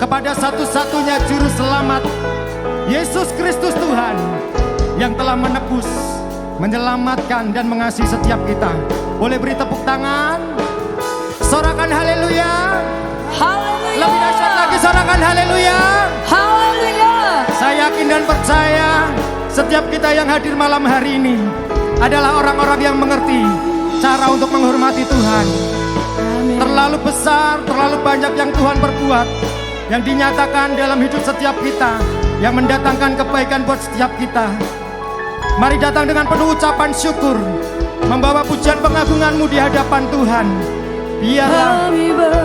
kepada satu-satunya juru selamat, Yesus Kristus Tuhan, yang telah menebus, menyelamatkan dan mengasihi setiap kita. Boleh beri tepuk tangan, sorakan haleluya. Haleluya. Lebih dahsyat lagi, sorakan haleluya. Haleluya. Saya yakin dan percaya setiap kita yang hadir malam hari ini adalah orang-orang yang mengerti cara untuk menghormati Tuhan. Amin. Terlalu besar, terlalu banyak yang Tuhan perbuat, yang dinyatakan dalam hidup setiap kita, yang mendatangkan kebaikan buat setiap kita. Mari datang dengan penuh ucapan syukur, membawa pujian pengagungan-Mu di hadapan Tuhan. Biarlah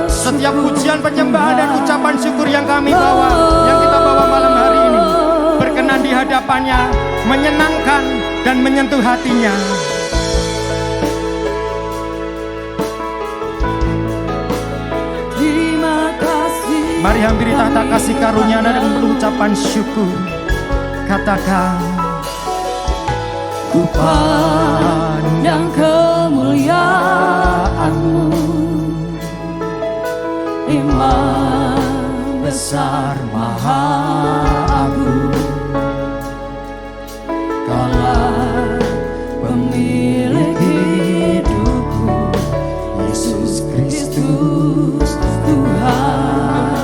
setiap pujian, penyembahan dan ucapan syukur yang kami bawa, yang kita bawa malam hari ini, berkenan di hadapannya, menyenangkan dan menyentuh hatinya. Terima kasih. Mari hampiri tahta kasih karunia-Nya dengan penuh ucapan syukur. Katakan, Ku pandang kemuliaan-Mu, Imam besar maha agung, Kaulah pemilik hidupku, Yesus Kristus Tuhan.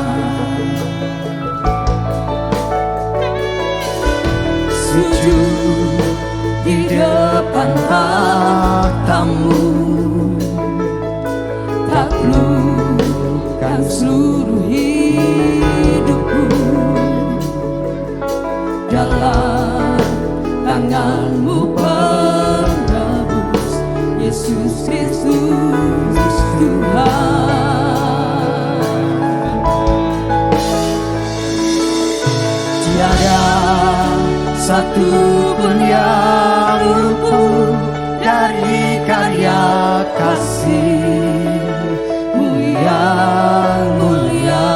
Sujud di depan tahta-Mu, taklukkan seluruh hidupku, dalam tangan-Mu penebus, Yesus Kristus Tuhan. Tiada satu pun yang luput dari karya kasih-Mu yang mulia.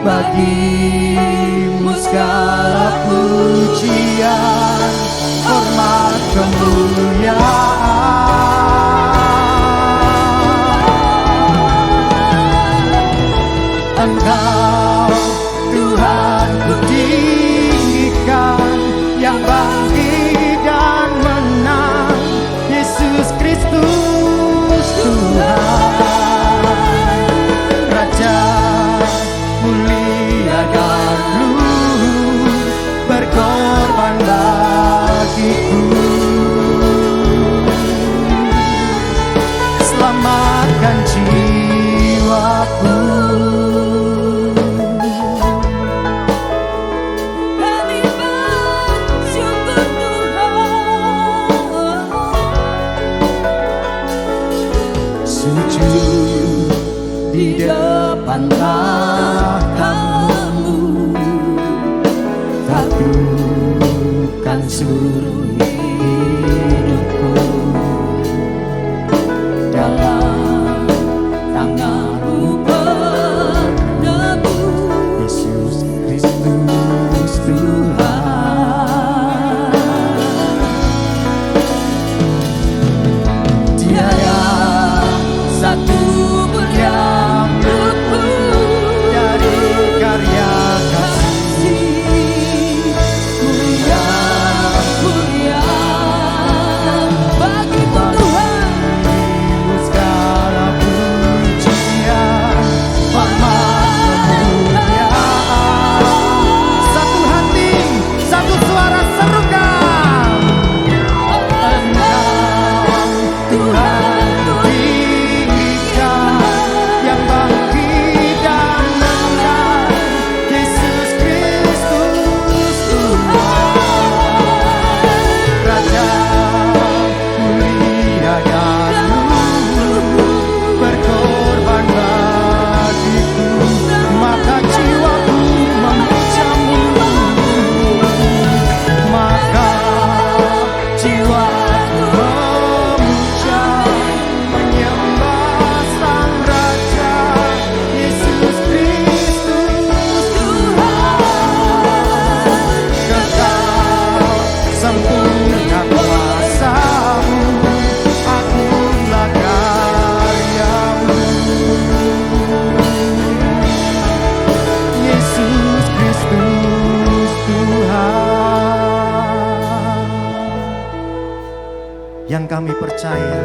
Bagi-Mu segala pujian, hormat, kemuliaan. Engkau Tuhan ku tinggikan, yang bangkit dan menang, Yesus Kristus Tuhan. Raja mulia dan luhur, berkorban bagiku. Selamatkan jiwaku. Sujud di depan tahta-Mu, taklukkan seluruh hidupku, dalam tangan-Mu penebus, Yesus Kristus Tuhan. Tiada satu pun yang luput dari karya kasih-Mu yang mulia. yang kami percaya,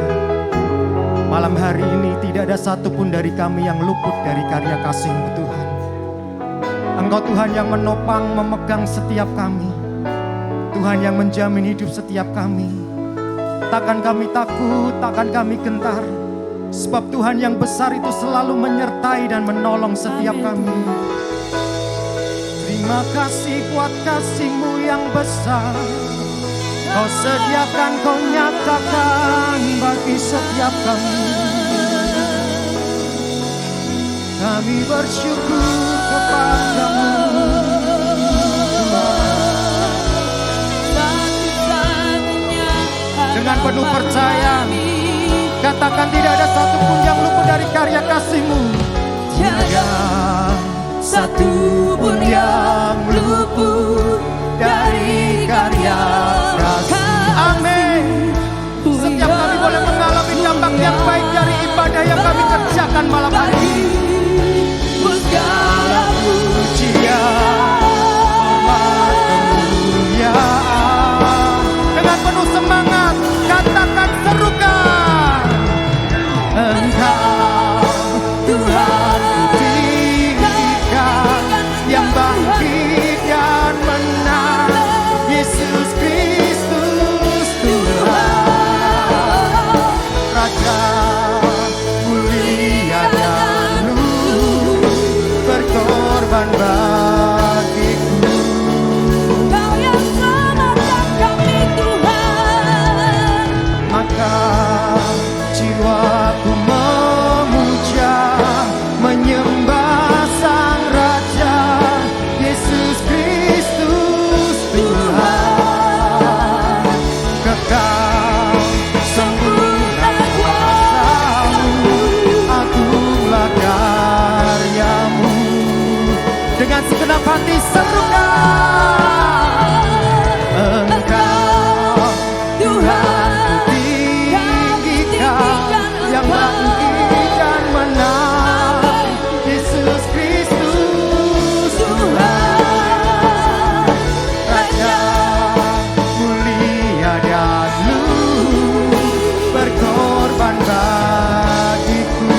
malam hari ini tidak ada satupun dari kami yang luput dari karya kasih-Mu Tuhan. Engkau Tuhan yang menopang, memegang setiap kami. Tuhan yang menjamin hidup setiap kami. Takkan kami takut, takkan kami gentar. Sebab Tuhan yang besar itu selalu menyertai dan menolong setiap kami. Terima kasih buat kasih-Mu yang besar. Kau sediakan, Kau nyatakan bagi setiap kami. Kami bersyukur kepada-Mu. Dengan penuh percaya, katakan tidak ada satupun yang luput dari karya kasih-Mu. Tiada satu pun yang luput dari karya kasih. Amin. Setiap kami boleh mengalami dampak yang baik dari ibadah yang kami kerjakan malam hari ini. Segala Pujian, hormat, kemuliaan. Dengan penuh semangat, katakan, serukan. Engkau Tuhan tinggikan, yang bangkit dan menang. Yesus Kristus Tuhan, Raja mulia dan luhur, berkorban bagiku. Kau yang selamatkan kami Tuhan. Maka jiwaku memuja, menyembah Sang Raja, Yesus Kristus Tuhan. Kekal sempurna kuasa-Mu, agunglah karya-Mu. Dengan segenap hati serukan. Engkau Tuhan tinggikan, yang bangkit dan menang. Yesus Kristus Tuhan, Raja mulia dan luhur, berkorban bagiku.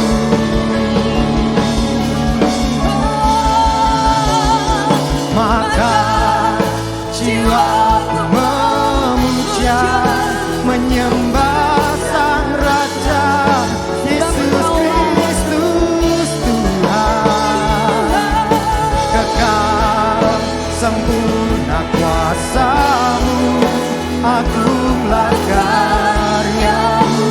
Maka jiwaku memuja, menyembah Sang Raja, Yesus Kristus Tuhan. Kekal sempurna kuasa-Mu, agunglah karya-Mu.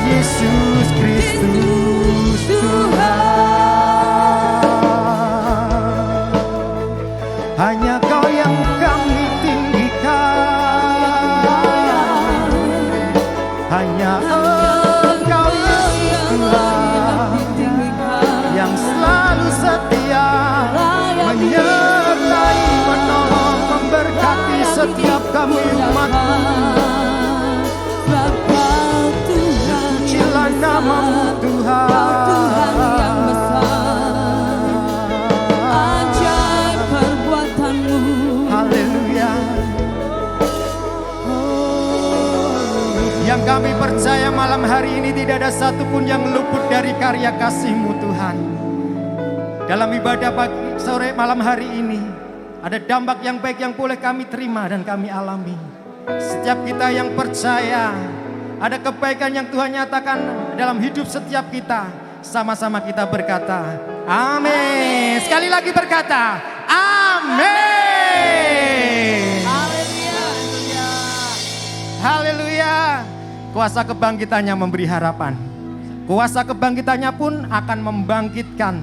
Yesus Kristus Tuhan. Hanya Kau yang kami tinggikan. Hanya Engkau Yesus Tuhan, yang selalu setia, menyertai, menolong, memberkati setiap kami umat-Mu. Sebab Kau Tuhan Terpujilah nama-Mu Tuhan. Tuhan yang besar, ajaib perbuatan-Mu. Haleluya. Yang kami percaya malam hari ini tidak ada satupun yang luput dari karya kasih-Mu Tuhan. Dalam ibadah pagi, sore, malam hari ini, ada dampak yang baik yang boleh kami terima dan kami alami. Setiap kita yang percaya, ada kebaikan yang Tuhan nyatakan dalam hidup setiap kita. Sama-sama kita berkata, amin. Sekali lagi berkata, amin. Haleluya. Kuasa kebangkitannya memberi harapan. Kuasa kebangkitannya pun akan membangkitkan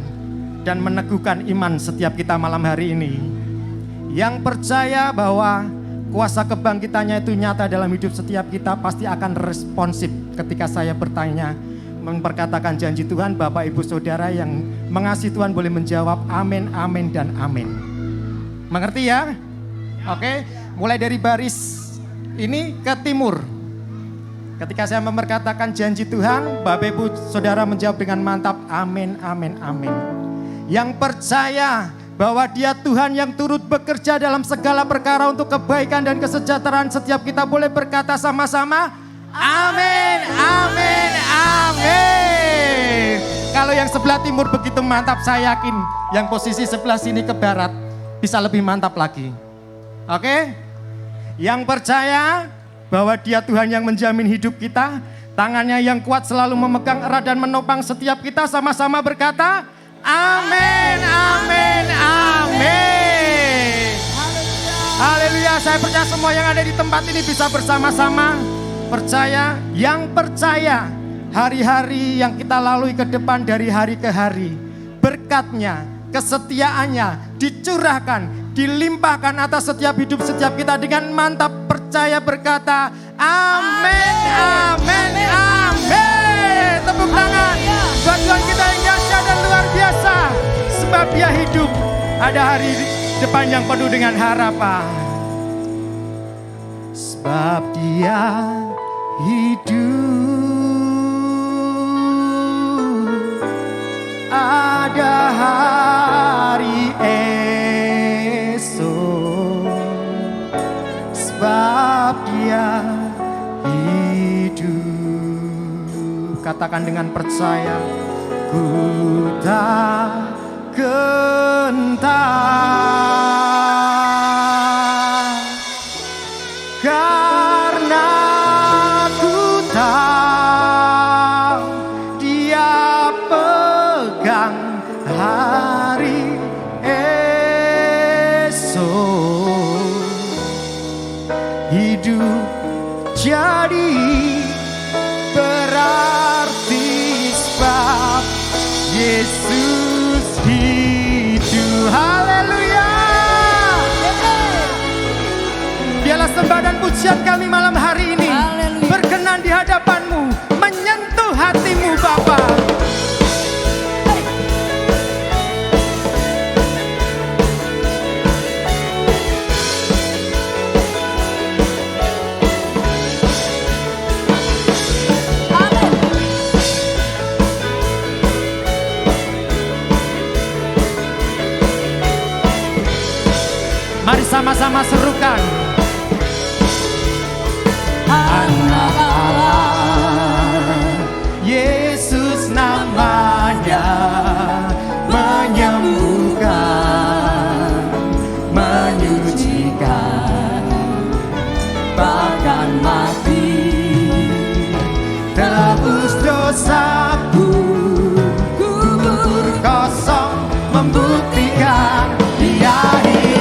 dan meneguhkan iman setiap kita malam hari ini. Yang percaya bahwa kuasa kebangkitannya itu nyata dalam hidup setiap kita, pasti akan responsif ketika saya bertanya, memperkatakan janji Tuhan. Bapak Ibu Saudara yang mengasihi Tuhan boleh menjawab amin, amin, dan amin. Mengerti ya? Oke, mulai dari baris ini ke timur. Ketika saya memperkatakan janji Tuhan, Bapak Ibu Saudara menjawab dengan mantap, amin, amin, amin. Yang percaya bahwa Dia Tuhan yang turut bekerja dalam segala perkara untuk kebaikan dan kesejahteraan setiap kita. Boleh berkata sama-sama, amin, amin, amin. Kalau yang sebelah timur begitu mantap, saya yakin yang posisi sebelah sini ke barat bisa lebih mantap lagi. Oke? Yang percaya bahwa Dia Tuhan yang menjamin hidup kita, tangannya yang kuat selalu memegang erat dan menopang setiap kita, sama-sama berkata, amin, amin, amin. Haleluya. Saya percaya semua yang ada di tempat ini bisa bersama-sama percaya. Yang percaya hari-hari yang kita lalui ke depan dari hari ke hari, berkatnya, kesetiaannya dicurahkan, dilimpahkan atas setiap hidup setiap kita. Dengan mantap percaya berkata, amin, amin, amin. Tepuk tangan buat Tuhan kita yang dahsyat dan luar biasa. Sebab Dia hidup, ada hari depan yang penuh dengan harapan. Sebab Dia hidup, ada hari esok. Sebab Dia hidup. Katakan dengan percaya, ku tak gentar, karena ku tahu Dia pegang hari esok. Hidup jadi berarti sebab Yesus hidup. Haleluya. Biarlah sembah dan pujian kami malam hari ini berkenan di hadapan-Mu, menyentuh hatimu Bapa. Mari sama-sama serukan. Anak Allah, Yesus namanya, menyembuhkan, menyucikan, bahkan mati, tebus dosaku, kubur kosong, membuktikan Dia hidup.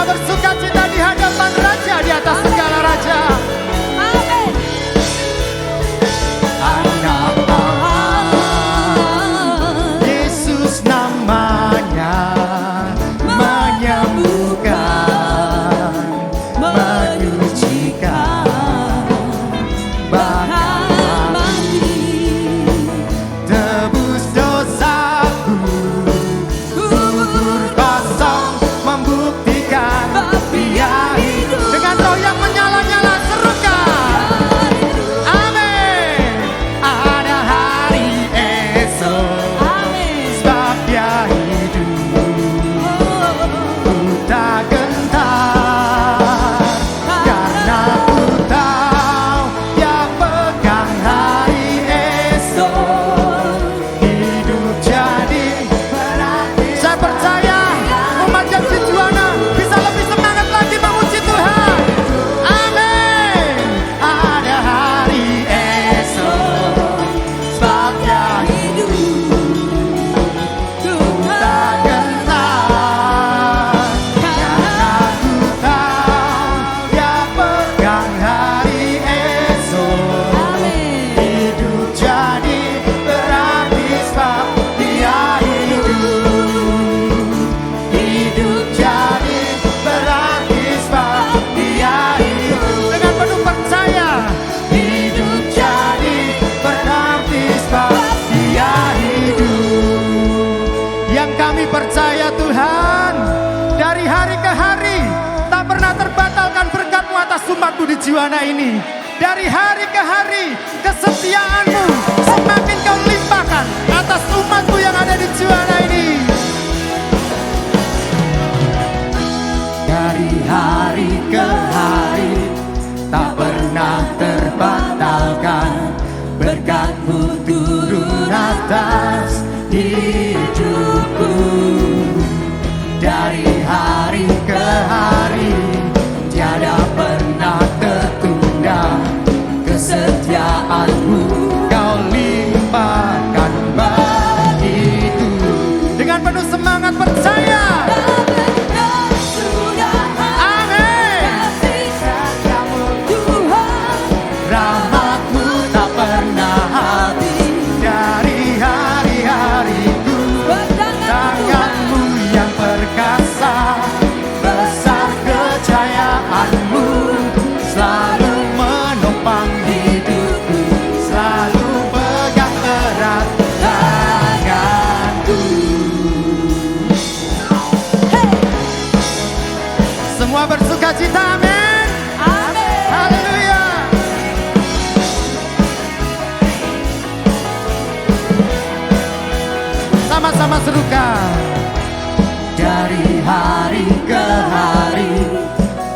Bersukacita di hadapan Raja, di atas segala raja. Amin. Anak Allah, Yesus namanya, menyembuhkan, menyucikan, bahkan mati, tebus dosaku, kubur kosong, membuktikan Dia hidup. Dengan roh yang menyala-nyala serukan, amin. Ada hari esok, sebab Dia hidup. Ku tak gentar, karena ku tahu Dia pegang hari esok. Hidup jadi berarti. Saya percaya umat yang Juana bisa lebih semangat lagi memuji Tuhan. Amin. Ada hari esok, sebab Dia hidup. Ku tak gentar, karena ku tahu Dia pegang hari esok. Hidup jadi berarti sebab Dia hidup. Hidup jadi berarti sebab Dia hidup. Dengan penuh percaya, hidup jadi berarti sebab Dia hidup. Yang kami percaya Tuhan, dari hari ke hari tak pernah terbatalkan berkat-Mu atas umat-Mu di Juwana ini. dari hari ke hari kesetiaan-Mu semakin Kau limpahkan atas umat-Mu yang ada di Juwana ini. Dari hari ke hari tak pernah terbatalkan, berkat-Mu turun atas hidupku. Dari hari ke hari tiada pernah tertunda, kesetiaan-Mu Kau limpahkan bagiku. Dengan penuh semangat percaya. Semua bersuka cita, amin. Amin. Haleluya. Sama-sama serukan. Dari hari ke hari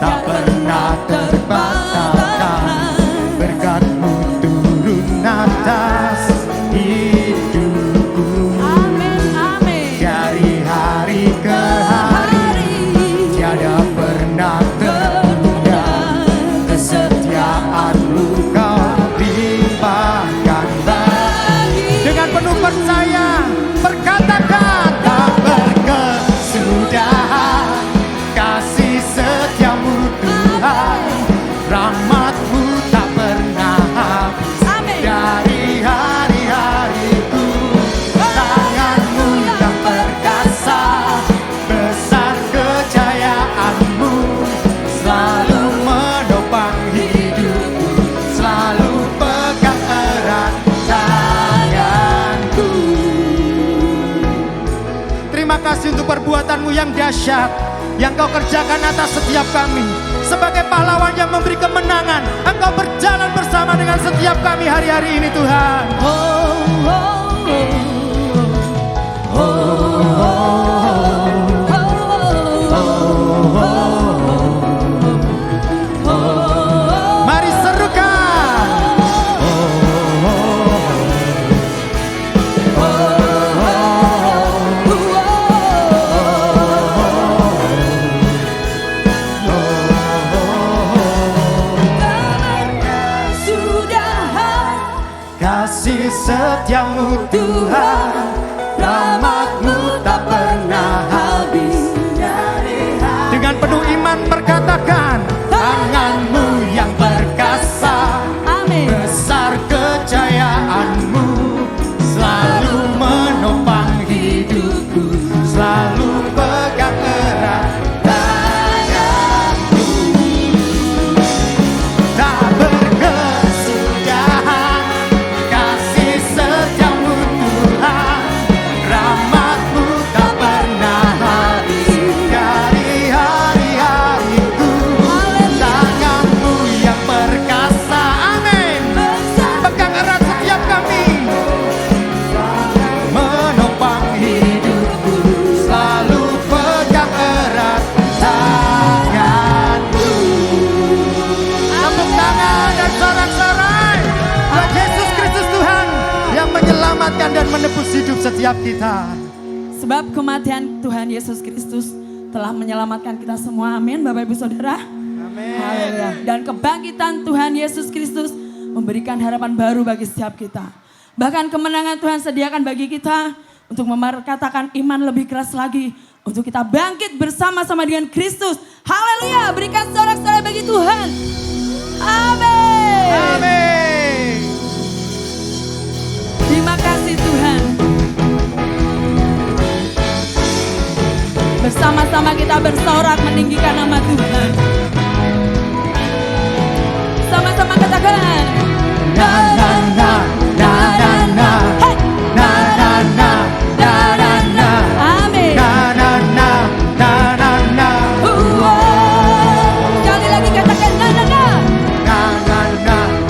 tak pernah terbatalkan, berkat-Mu turun atas hidupku. Amin, amin. Dari hari ke hari tiada pernah tertunda, kesetiaan-Mu Kau limpahkan bagi. Dengan penuh percaya perkatakan tak berkesudahan, kasih setia-Mu Tuhan, rahmat-Mu tak pernah habis. Amin. Dari hari-hariku tangan-Mu yang perkasa, besar kejayaan-Mu selalu menopang hidupku, selalu pegang erat tanganku. Terima kasih untuk perbuatan-Mu yang dahsyat yang Kau kerjakan atas setiap kami. Sebagai pahlawan yang memberi kemenangan, Engkau berjalan bersama dengan setiap kami hari-hari ini, Tuhan. Mari serukan. Kasih setia-Mu Tuhan, rahmat-Mu tak pernah habis. Dengan penuh iman perkatakan, tangan-Mu yang perkasa, Amin. besar kejayaan-Mu selalu menopang hidupku, selalu pegang erat tanganku. Tak berkesudahan, kasih setia-Mu Tuhan, rahmat-Mu tak pernah habis. Dari hari-hariku tangan-Mu yang perkasa, amin, pegang erat setiap kami, menopang hidupku, selalu pegang erat tanganku. Tepuk tangan dan sorak-sorai buat Yesus Kristus Tuhan yang menyelamatkan dan menebus hidup setiap kita. Sebab kematian Tuhan Yesus Kristus telah menyelamatkan kita semua. Amin, Bapak Ibu Saudara. Amin. Haleluya. Dan kebangkitan Tuhan Yesus Kristus memberikan harapan baru bagi setiap kita. Bahkan kemenangan Tuhan sediakan bagi kita untuk memperkatakan iman lebih keras lagi. Untuk kita bangkit bersama-sama dengan Kristus. Haleluya, berikan sorak-sorai bagi Tuhan. Amin. Amin. Terima kasih Tuhan. Bersama-sama kita bersorak meninggikan nama Tuhan. Sama-sama katakan. Na na na na na na. Hey. Na na na na na na. Amin. Na na na na na na. Sekali lagi katakan na na na. Na na na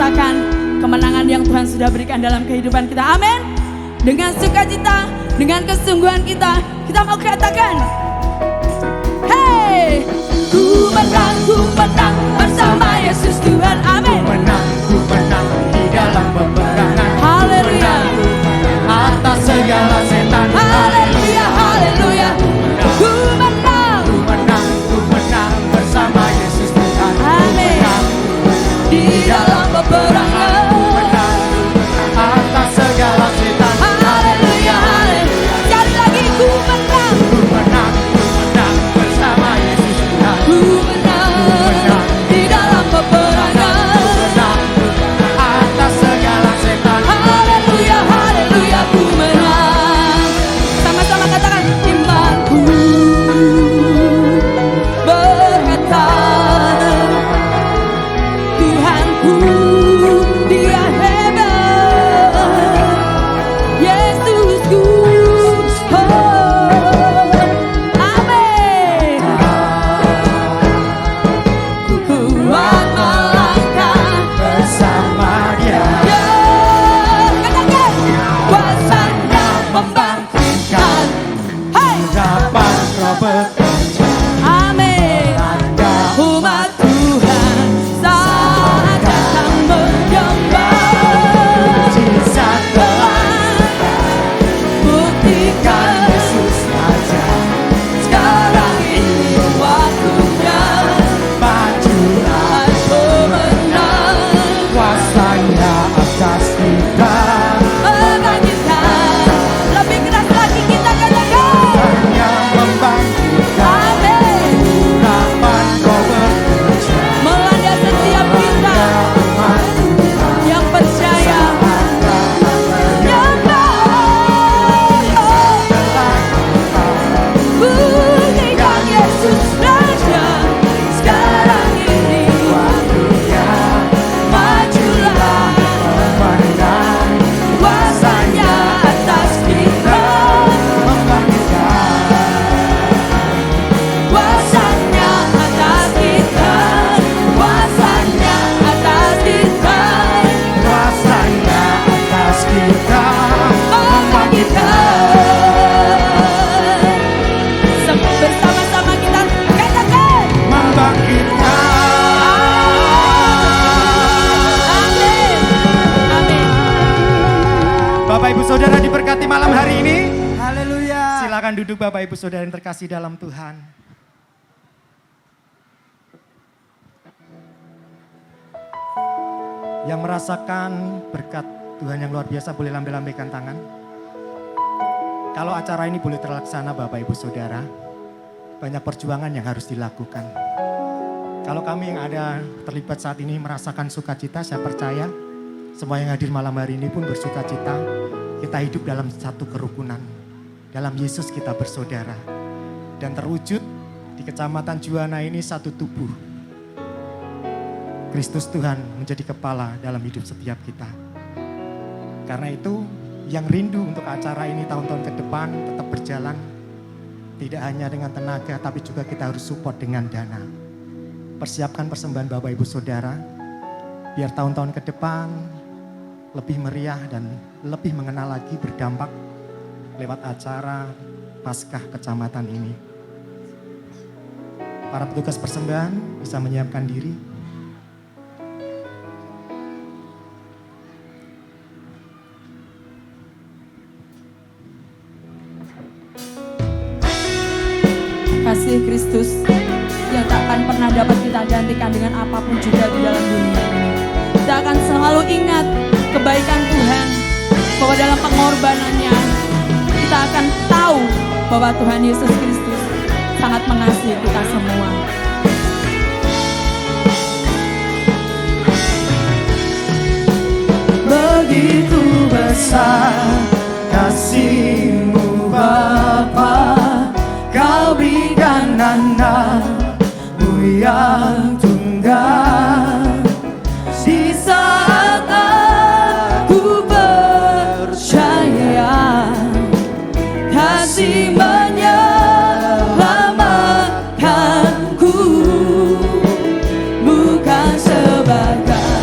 menyatakan kemenangan yang Tuhan sudah berikan dalam kehidupan kita. Amin. Dengan sukacita, dengan kesungguhan kita mau katakan, hey, ku menang bersama Yesus Tuhan. Amin. Ku menang di dalam peperangan. Haleluya. Atas segala setan. Haleluya, haleluya. Ku menang bersama Yesus Tuhan. Amin. Di dalam peperangan. Atas segala setan. Haleluya, haleluya. Sekali lagi ku menang bersama Yesus Tuhan. Ku menang di dalam peperangan. Atas segala setan. Haleluya, haleluya, ku menang. Sama-sama katakan, imanku berkata, Tuhanku Dia hebat, Yesusku, oh, amin. Ku kuat melangkah Bersama Dia. ya, katakan, kuasanya membangkitkan, hai, Dapat Roh bekerja. amin. Umat Tuhan saat datang menyembah, Mujizat telah buktikan Yesus aja. sekarang ini waktunya. Majulah Pemenang kuasanya atas kita. membangkitkan, lebih keras lagi kita katakan, Hanya membangkitkan. amin. Urapan Roh bekerja. Melanda setiap kita yang percaya, buktikan Yesus Raja sekarang ini. Majulah, Menang kuasanya atas kita, kuasanya atas kita, kuasanya atas kita, kuasanya atas kita. membangkitkan. Bersama-sama kita katakan, Membangkitkan. amin, amin. Bapak Ibu Saudara diberkati malam hari ini. Haleluya. Silakan duduk Bapak Ibu Saudara yang terkasih dalam Tuhan. Yang merasakan berkat Tuhan yang luar biasa boleh lambai-lambaikan tangan. Kalau acara ini boleh terlaksana Bapak Ibu Saudara, banyak perjuangan yang harus dilakukan. Kalau kami yang ada terlibat saat ini merasakan sukacita, saya percaya semua yang hadir malam hari ini pun bersukacita. Kita hidup dalam satu kerukunan. Dalam Yesus kita bersaudara. Dan terwujud di Kecamatan Juwana ini satu tubuh. Kristus Tuhan menjadi kepala dalam hidup setiap kita. Karena itu yang rindu untuk acara ini tahun-tahun ke depan tetap berjalan. Tidak hanya dengan tenaga tapi juga kita harus support dengan dana. Persiapkan persembahan Bapak Ibu Saudara. Biar tahun-tahun ke depan lebih meriah dan lebih mengenal lagi berdampak lewat acara Paskah Kecamatan ini. Para petugas persembahan bisa menyiapkan diri. Kasih Kristus yang tak akan pernah dapat kita gantikan dengan apapun juga di dalam dunia ini. Kita akan selalu ingat kebaikan Tuhan, bahwa dalam pengorbanannya kita akan tahu bahwa Tuhan Yesus Kristus sangat mengasihi kita semua. Begitu besar kasih-Mu Bapa, Kau berikan anak-Mu yang tunggal. Di saat aku percaya kasih menyelamatkanku, bukan sebagai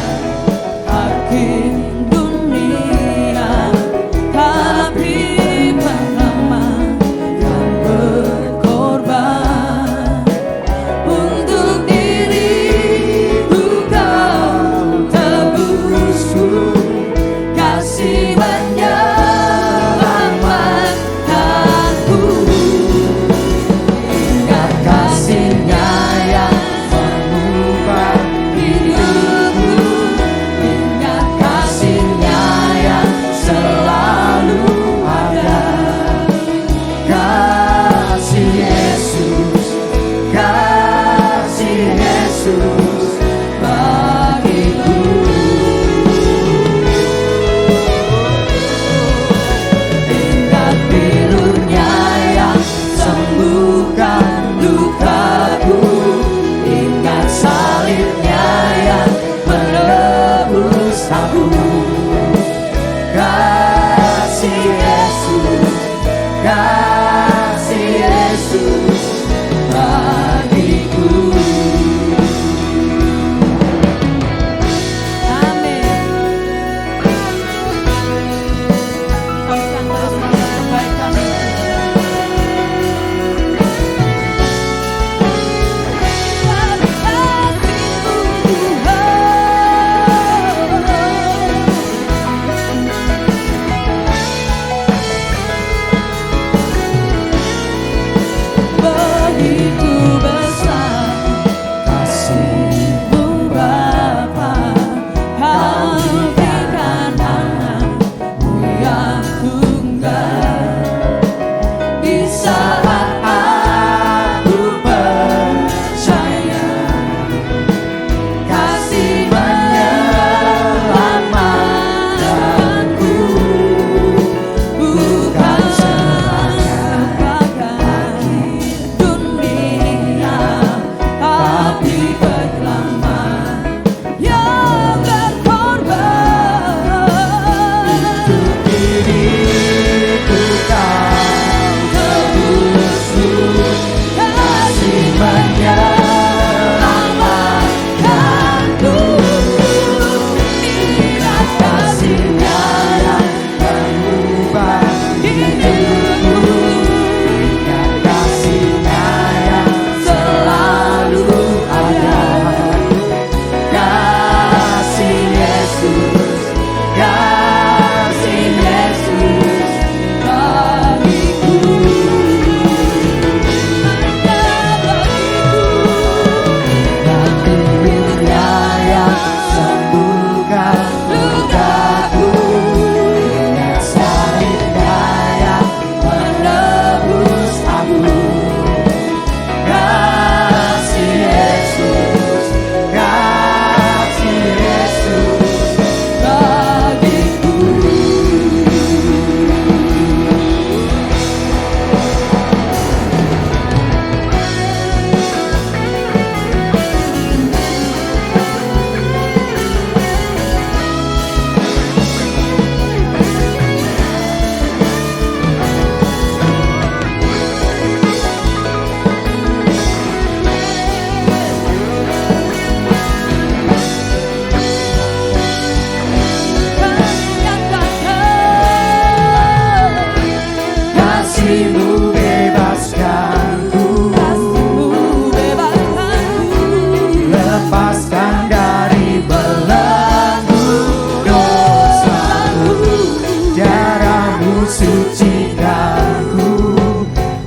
sucikanku.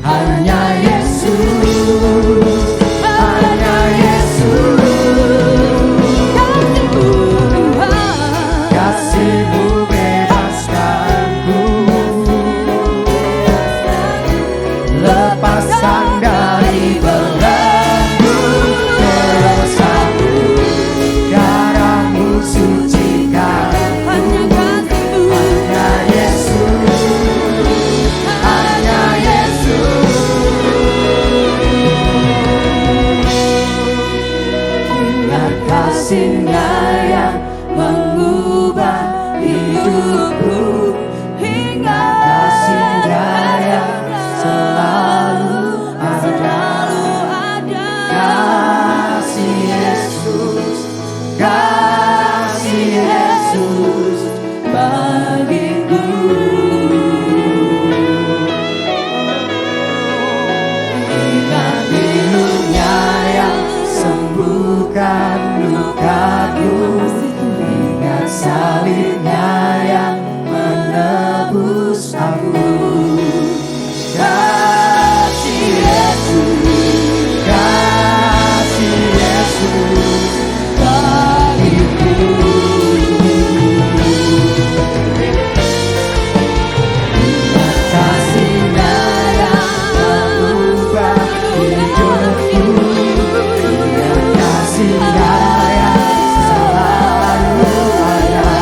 Hanya Yesus, hanya Yesus. Kasih-Mu bebaskanku, lepaskan dari belenggu dosaku. Darah-Mu sucikanku. Hanya Yesus, hanya Yesus. Ingat kasih-Nya yang mengubah hidupku. Ingat kasih-Nya yang selalu ada. Kasih Yesus, kasih Yesus bagiku. Ingat pilu-Nya yang sembuhkan lukaku. Ingat salib-Nya yang menebus aku. Kasih Yesus, kasih Yesus bagiku. Ingat kasih-Nya yang mengubah hidupku. Ingat kasih-Nya yang selalu ada.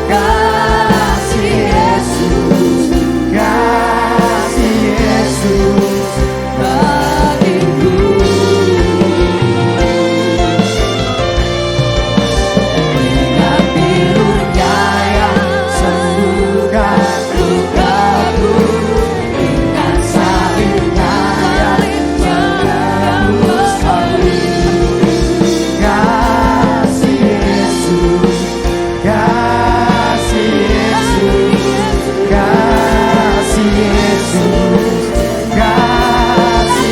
Kasih Yesus, kasih Yesus bagiku. Ingat pilu-Nya yang sembuhkan lukaku. Ingat salib-Nya yang menebus aku. Kasih Yesus, kasih Yesus, kasih Yesus, kasih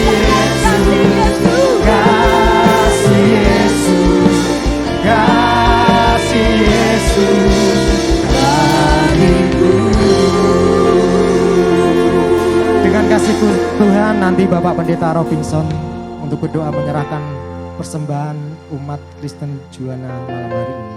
Yesus, kasih Yesus, kasih Yesus bagiku. Dengan kasih Tuhan, nanti Bapak Pendeta Robinson untuk berdoa menyerahkan persembahan umat Kristen Juwana malam hari ini.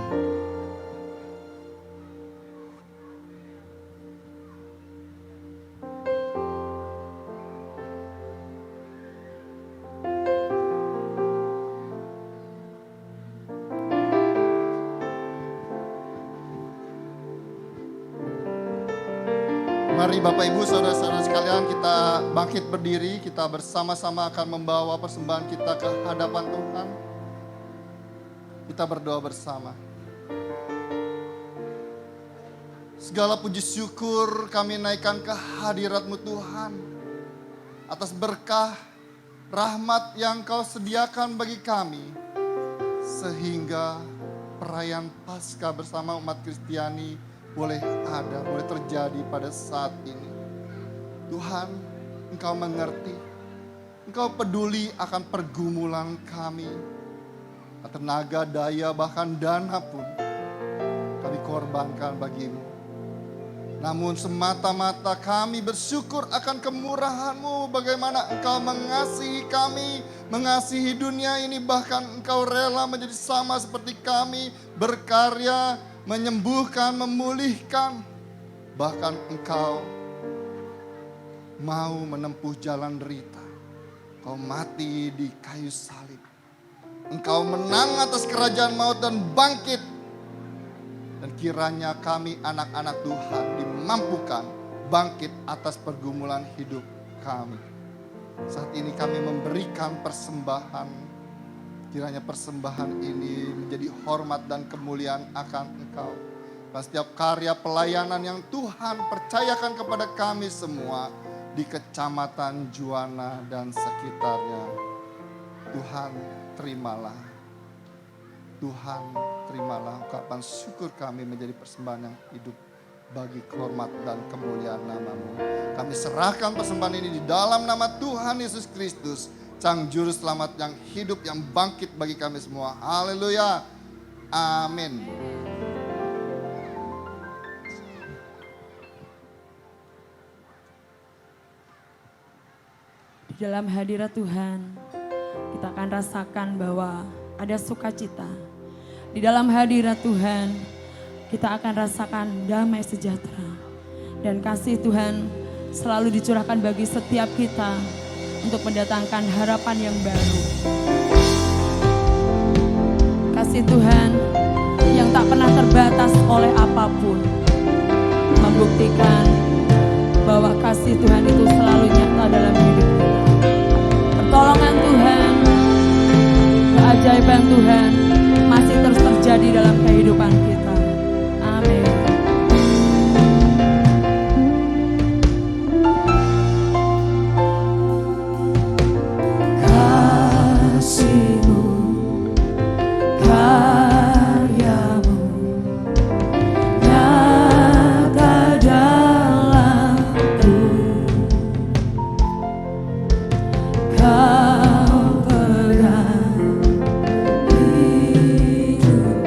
Mari Bapak Ibu Saudara-saudara sekalian, kita bangkit berdiri, kita bersama-sama akan membawa persembahan kita ke hadapan Tuhan. Kita berdoa bersama. Segala puji syukur kami naikkan ke hadirat-Mu Tuhan, atas berkah, rahmat yang Kau sediakan bagi kami, sehingga perayaan Paskah bersama umat Kristiani boleh ada, boleh terjadi pada saat ini. Tuhan, Engkau mengerti, Engkau peduli akan pergumulan kami. Tenaga, daya, bahkan dana pun kami korbankan bagi-Mu. Namun semata-mata kami bersyukur akan kemurahan-Mu, bagaimana Engkau mengasihi kami, mengasihi dunia ini, bahkan Engkau rela menjadi sama seperti kami, berkarya, menyembuhkan, memulihkan. Bahkan Engkau mau menempuh jalan derita. Engkau mati di kayu salib. Engkau menang atas kerajaan maut dan bangkit. Dan kiranya kami anak-anak Tuhan dimampukan bangkit atas pergumulan hidup kami. Saat ini kami memberikan persembahan. Kiranya persembahan ini menjadi hormat dan kemuliaan akan Engkau. Dan setiap karya pelayanan yang Tuhan percayakan kepada kami semua di Kecamatan Juwana dan sekitarnya. Tuhan terimalah. Tuhan terimalah ungkapan syukur kami menjadi persembahan yang hidup bagi kehormat dan kemuliaan nama-Mu. Kami serahkan persembahan ini di dalam nama Tuhan Yesus Kristus, Sang Juru Selamat yang hidup, yang bangkit bagi kami semua. Haleluya. Amin. Di dalam hadirat Tuhan, kita akan rasakan bahwa ada sukacita. Di dalam hadirat Tuhan, kita akan rasakan damai sejahtera. Dan kasih Tuhan selalu dicurahkan bagi setiap kita untuk mendatangkan harapan yang baru. Kasih Tuhan yang tak pernah terbatas oleh apapun, membuktikan bahwa kasih Tuhan itu selalu nyata dalam hidup kita. Pertolongan Tuhan, keajaiban Tuhan masih terus terjadi dalam kehidupan kita. Amin. Kasih-Mu, karya-Mu nyata dalamku. Kau pegang hidupku.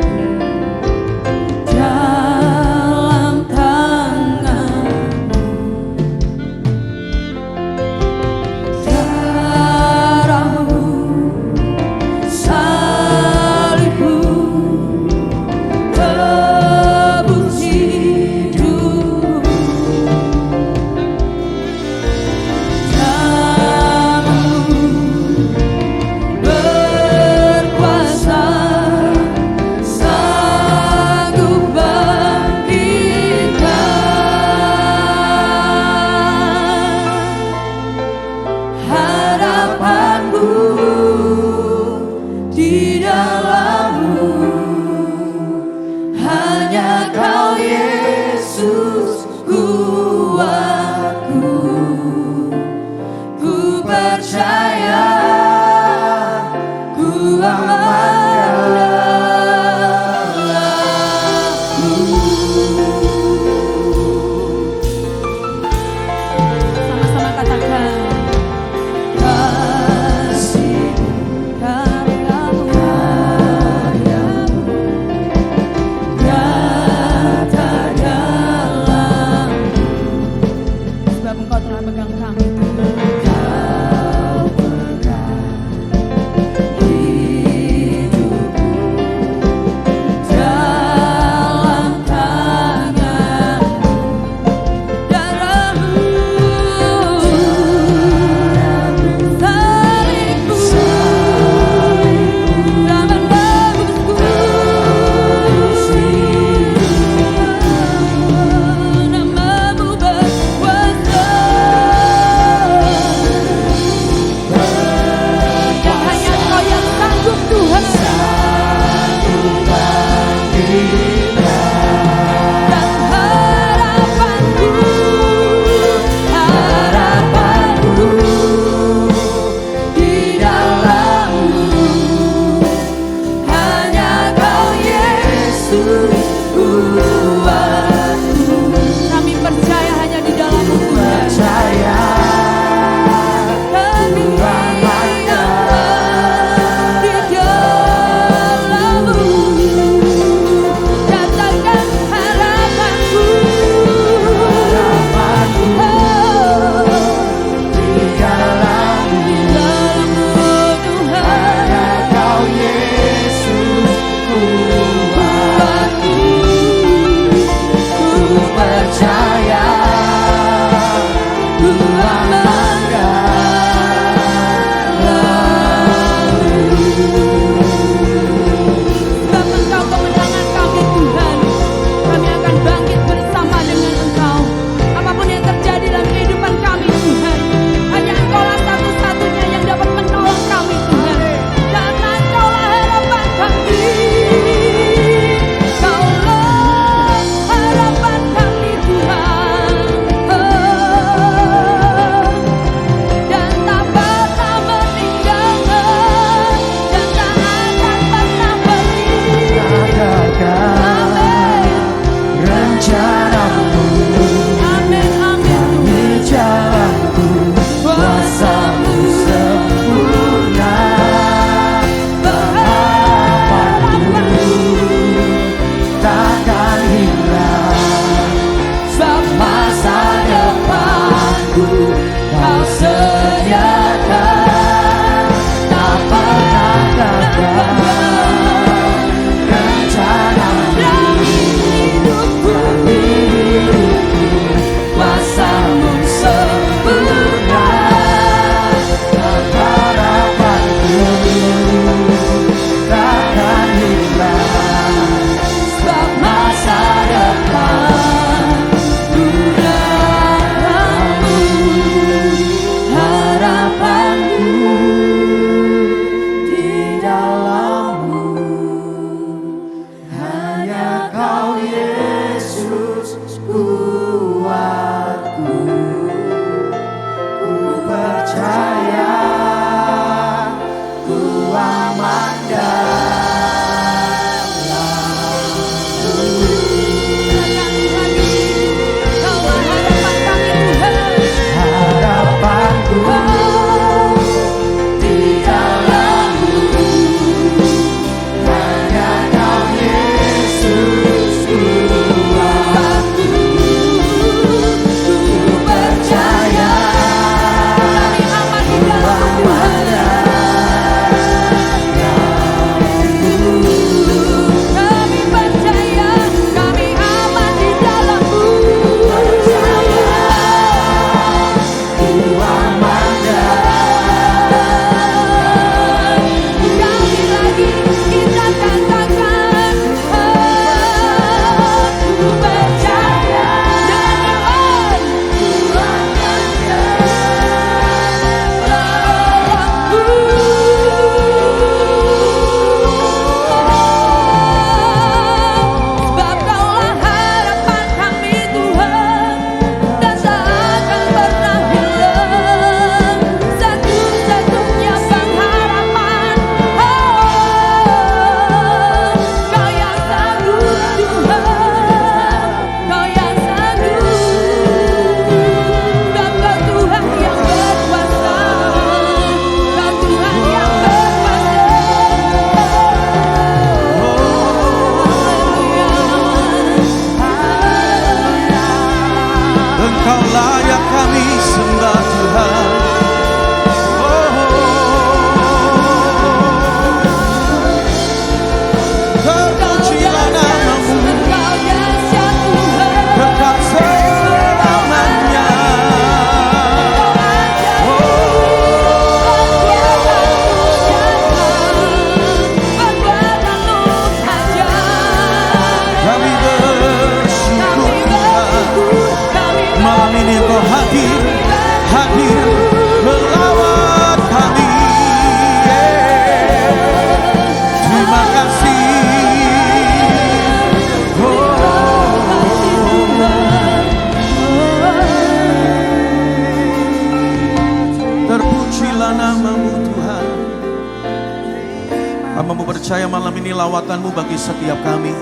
percaya malam ini lawatanmu bagi setiap kami.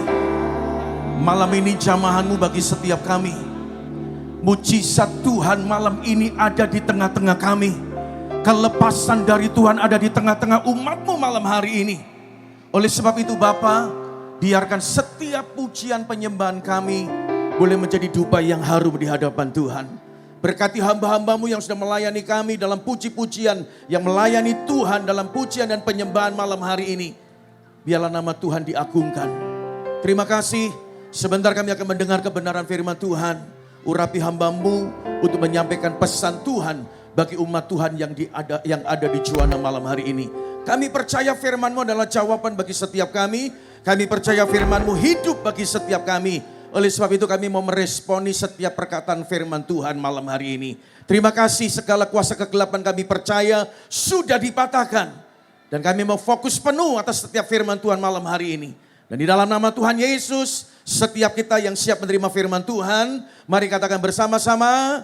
Malam ini jamahanmu bagi setiap kami. Mujizat Tuhan malam ini ada di tengah-tengah kami. Kelepasan dari Tuhan ada di tengah-tengah umatmu malam hari ini. Oleh sebab itu Bapa, biarkan setiap pujian penyembahan kami boleh menjadi dupa yang harum di hadapan Tuhan. Berkati hamba-hambamu yang sudah melayani kami dalam puji-pujian, yang melayani Tuhan dalam pujian dan penyembahan malam hari ini. Biarlah nama Tuhan diagungkan. Terima kasih, sebentar kami akan mendengar kebenaran firman Tuhan. Urapi hambamu untuk menyampaikan pesan Tuhan bagi umat Tuhan yang ada di Juwana malam hari ini. Kami percaya firman-Mu adalah jawaban bagi setiap kami. Kami percaya firman-Mu hidup bagi setiap kami. Oleh sebab itu kami mau meresponi setiap perkataan firman Tuhan malam hari ini. Terima kasih, segala kuasa kegelapan kami percaya sudah dipatahkan. Dan kami mau fokus penuh atas setiap firman Tuhan malam hari ini. Dan di dalam nama Tuhan Yesus, setiap kita yang siap menerima firman Tuhan, mari katakan bersama-sama,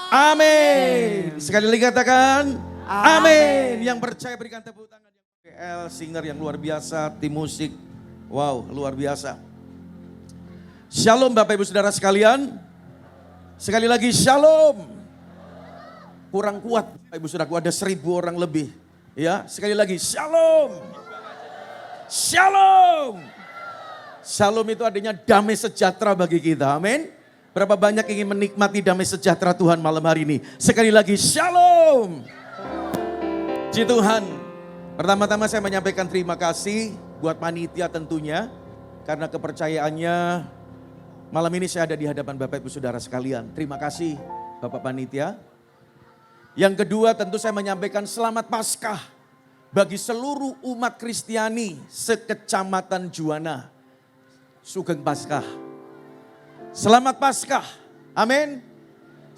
amin. Sekali lagi katakan, amin. Yang percaya berikan tepuk tangan. PL singer yang luar biasa, tim musik, wow luar biasa. Shalom Bapak Ibu Saudara sekalian. Sekali lagi shalom. Kurang kuat Bapak Ibu Saudaraku, ada 1000 orang lebih. Ya, sekali lagi shalom. Shalom. Shalom itu artinya damai sejahtera bagi kita. Amin. Berapa banyak ingin menikmati damai sejahtera Tuhan malam hari ini? Sekali lagi shalom. Puji Tuhan. Pertama-tama saya menyampaikan terima kasih buat panitia tentunya. Karena kepercayaannya malam ini saya ada di hadapan Bapak Ibu Saudara sekalian. Terima kasih Bapak Panitia. Yang kedua tentu saya menyampaikan selamat Paskah bagi seluruh umat Kristiani sekecamatan Juwana. Sugeng Paskah. Selamat Paskah. Amin.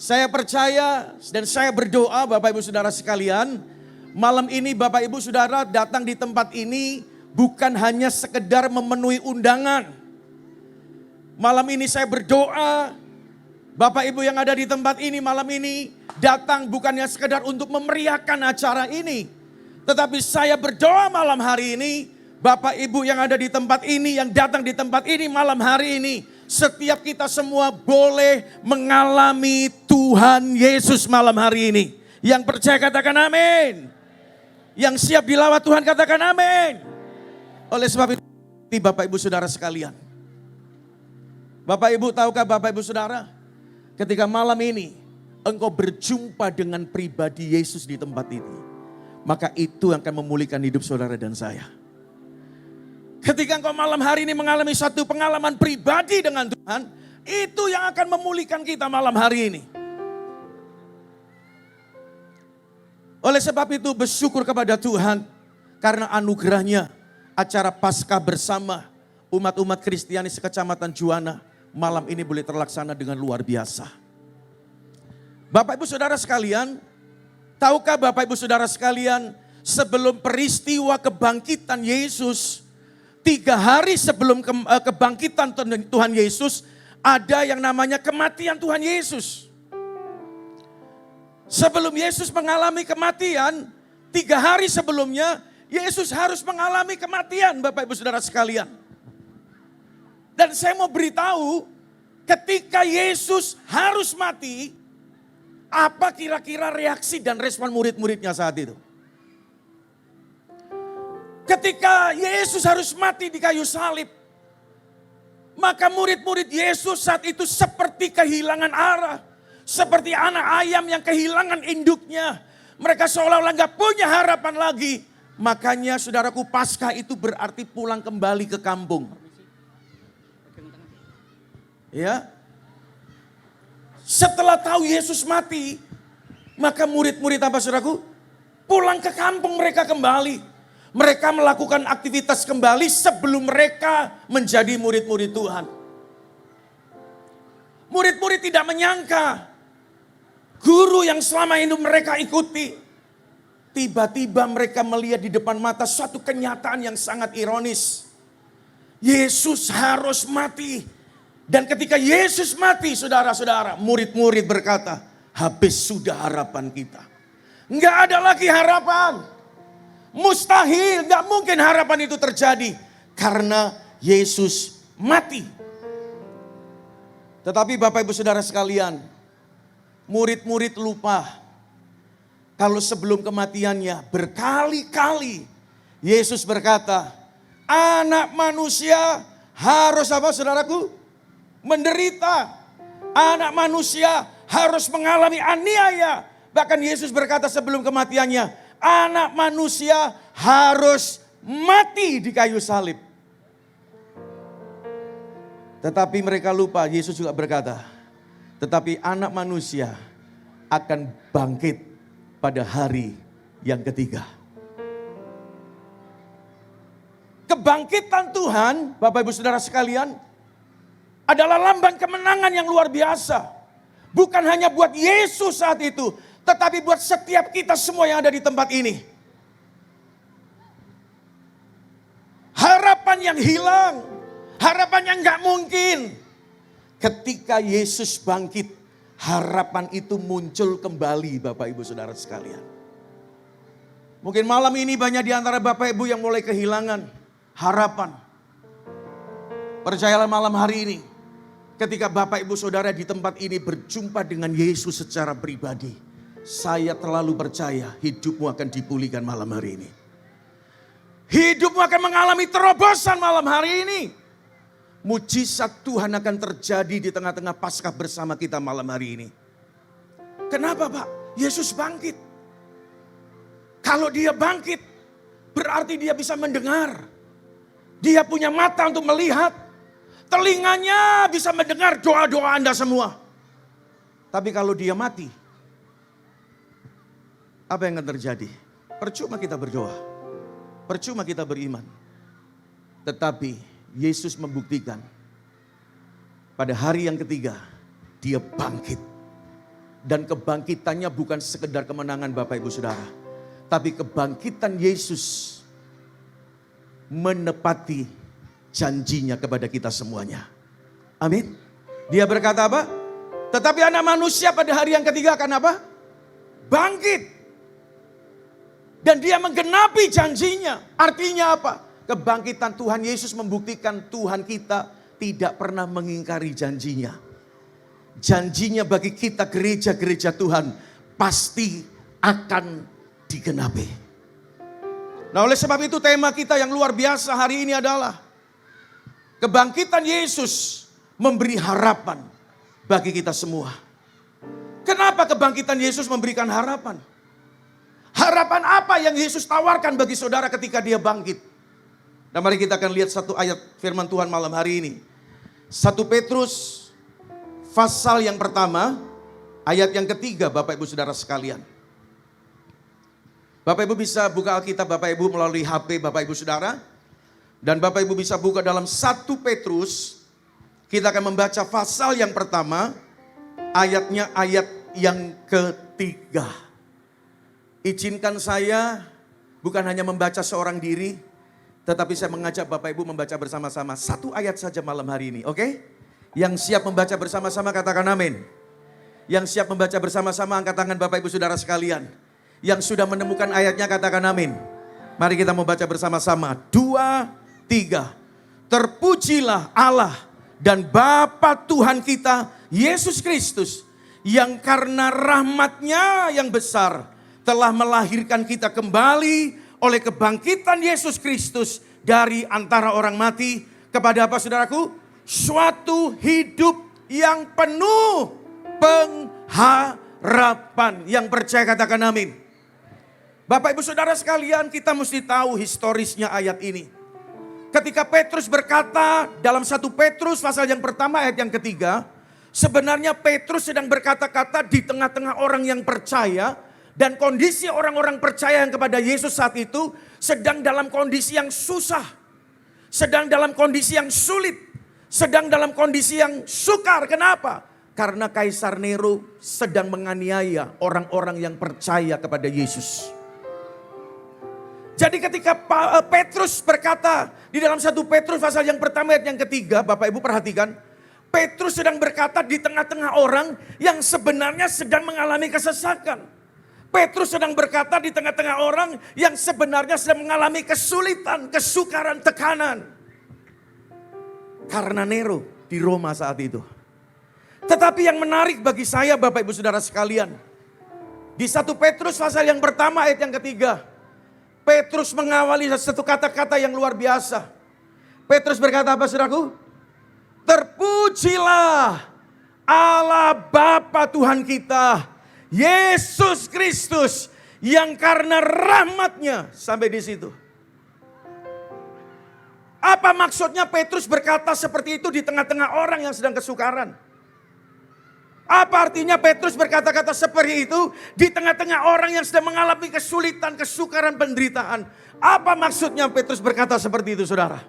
Saya percaya dan saya berdoa Bapak Ibu Saudara sekalian. Malam ini Bapak Ibu Saudara datang di tempat ini bukan hanya sekedar memenuhi undangan. Malam ini saya berdoa, Bapak Ibu yang ada di tempat ini malam ini datang bukannya sekedar untuk memeriahkan acara ini. Tetapi saya berdoa malam hari ini, Bapak Ibu yang ada di tempat ini, yang datang di tempat ini malam hari ini. Setiap kita semua boleh mengalami Tuhan Yesus malam hari ini. Yang percaya katakan amin. Yang siap dilawat Tuhan katakan amin. Oleh sebab itu Bapak Ibu Saudara sekalian. Bapak Ibu tahukah Bapak Ibu Saudara, ketika malam ini engkau berjumpa dengan pribadi Yesus di tempat ini, maka itu akan memulihkan hidup saudara dan saya. Ketika engkau malam hari ini mengalami satu pengalaman pribadi dengan Tuhan, itu yang akan memulihkan kita malam hari ini. Oleh sebab itu bersyukur kepada Tuhan karena anugerahnya acara Paskah bersama umat-umat Kristiani sekecamatan Juwana malam ini boleh terlaksana dengan luar biasa. Bapak Ibu Saudara sekalian, tahukah Bapak Ibu Saudara sekalian, sebelum peristiwa kebangkitan Yesus, 3 hari sebelum kebangkitan Tuhan Yesus, ada yang namanya kematian Tuhan Yesus. Sebelum Yesus mengalami kematian, 3 hari sebelumnya, Yesus harus mengalami kematian Bapak Ibu Saudara sekalian. Dan saya mau beritahu, ketika Yesus harus mati, apa kira-kira reaksi dan respon murid-muridnya saat itu? Ketika Yesus harus mati di kayu salib, maka murid-murid Yesus saat itu seperti kehilangan arah. Seperti anak ayam yang kehilangan induknya. Mereka seolah-olah gak punya harapan lagi. Makanya saudaraku, Paskah itu berarti pulang kembali ke kampung. Ya, setelah tahu Yesus mati, maka murid-murid apa saudaraku? Pulang ke kampung mereka kembali. Mereka melakukan aktivitas kembali sebelum mereka menjadi murid-murid Tuhan. Murid-murid tidak menyangka guru yang selama hidup mereka ikuti, tiba-tiba mereka melihat di depan mata suatu kenyataan yang sangat ironis. Yesus harus mati. Dan ketika Yesus mati, saudara-saudara, murid-murid berkata, habis sudah harapan kita. Enggak ada lagi harapan. Mustahil, gak mungkin harapan itu terjadi. Karena Yesus mati. Tetapi Bapak Ibu Saudara sekalian, murid-murid lupa. Kalau sebelum kematiannya berkali-kali Yesus berkata, anak manusia harus apa saudaraku? Menderita. Anak manusia harus mengalami aniaya. Bahkan Yesus berkata sebelum kematiannya, anak manusia harus mati di kayu salib. Tetapi mereka lupa, Yesus juga berkata, tetapi anak manusia akan bangkit pada hari yang ketiga. Kebangkitan Tuhan, Bapak Ibu Saudara sekalian, adalah lambang kemenangan yang luar biasa. Bukan hanya buat Yesus saat itu, tetapi buat setiap kita semua yang ada di tempat ini. Harapan yang hilang, harapan yang gak mungkin. Ketika Yesus bangkit, harapan itu muncul kembali Bapak Ibu Saudara sekalian. Mungkin malam ini banyak di antara Bapak Ibu yang mulai kehilangan harapan. Percayalah malam hari ini, ketika Bapak Ibu Saudara di tempat ini berjumpa dengan Yesus secara pribadi, saya terlalu percaya hidupmu akan dipulihkan malam hari ini. Hidupmu akan mengalami terobosan malam hari ini. Mujizat Tuhan akan terjadi di tengah-tengah Paskah bersama kita malam hari ini. Kenapa Pak? Yesus bangkit. Kalau dia bangkit, berarti dia bisa mendengar. Dia punya mata untuk melihat. Telinganya bisa mendengar doa-doa Anda semua. Tapi kalau dia mati, apa yang akan terjadi? Percuma kita berdoa. Percuma kita beriman. Tetapi Yesus membuktikan pada hari yang ketiga dia bangkit. Dan kebangkitannya bukan sekedar kemenangan Bapak Ibu Saudara. Tapi kebangkitan Yesus menepati janjinya kepada kita semuanya. Amin. Dia berkata apa? Tetapi anak manusia pada hari yang ketiga akan apa? Bangkit. Dan dia menggenapi janjinya. Artinya apa? Kebangkitan Tuhan Yesus membuktikan Tuhan kita tidak pernah mengingkari janjinya. Janjinya bagi kita gereja-gereja Tuhan pasti akan digenapi. Nah oleh sebab itu tema kita yang luar biasa hari ini adalah kebangkitan Yesus memberi harapan bagi kita semua. Kenapa kebangkitan Yesus memberikan harapan? Harapan apa yang Yesus tawarkan bagi saudara ketika dia bangkit? Dan mari kita akan lihat satu ayat firman Tuhan malam hari ini. 1 Petrus pasal yang pertama, ayat yang ketiga Bapak Ibu Saudara sekalian. Bapak Ibu bisa buka Alkitab Bapak Ibu melalui HP Bapak Ibu Saudara. Dan Bapak Ibu bisa buka dalam 1 Petrus. Kita akan membaca pasal yang pertama, ayatnya ayat yang ketiga. Izinkan saya bukan hanya membaca seorang diri, tetapi saya mengajak Bapak Ibu membaca bersama-sama satu ayat saja malam hari ini, oke? Yang siap membaca bersama-sama katakan amin. Yang siap membaca bersama-sama angkat tangan Bapak Ibu Saudara sekalian. Yang sudah menemukan ayatnya katakan amin. Mari kita membaca bersama-sama. 2, 3. Terpujilah Allah dan Bapa Tuhan kita Yesus Kristus, yang karena rahmat-Nya yang besar telah melahirkan kita kembali oleh kebangkitan Yesus Kristus dari antara orang mati kepada apa saudaraku? Suatu hidup yang penuh pengharapan. Yang percaya katakan amin. Bapak Ibu Saudara sekalian, kita mesti tahu historisnya ayat ini. Ketika Petrus berkata dalam 1 Petrus pasal yang pertama ayat yang ketiga, sebenarnya Petrus sedang berkata-kata di tengah-tengah orang yang percaya. Dan kondisi orang-orang percaya yang kepada Yesus saat itu sedang dalam kondisi yang susah. Sedang dalam kondisi yang sulit. Sedang dalam kondisi yang sukar. Kenapa? Karena Kaisar Nero sedang menganiaya orang-orang yang percaya kepada Yesus. Jadi ketika Petrus berkata di dalam 1 Petrus pasal yang pertama ayat yang ketiga, Bapak Ibu perhatikan. Petrus sedang berkata di tengah-tengah orang yang sebenarnya sedang mengalami kesesakan. Petrus sedang berkata di tengah-tengah orang yang sebenarnya sedang mengalami kesulitan, kesukaran, tekanan. Karena Nero di Roma saat itu. Tetapi yang menarik bagi saya Bapak Ibu Saudara sekalian. Di 1 Petrus pasal yang pertama ayat yang ketiga. Petrus mengawali satu kata-kata yang luar biasa. Petrus berkata apa saudaraku? Terpujilah Allah Bapa Tuhan kita, Yesus Kristus, yang karena rahmatnya, sampai di situ. Apa maksudnya Petrus berkata seperti itu di tengah-tengah orang yang sedang kesukaran? Apa artinya Petrus berkata-kata seperti itu di tengah-tengah orang yang sedang mengalami kesulitan, kesukaran, penderitaan? Apa maksudnya Petrus berkata seperti itu, saudara?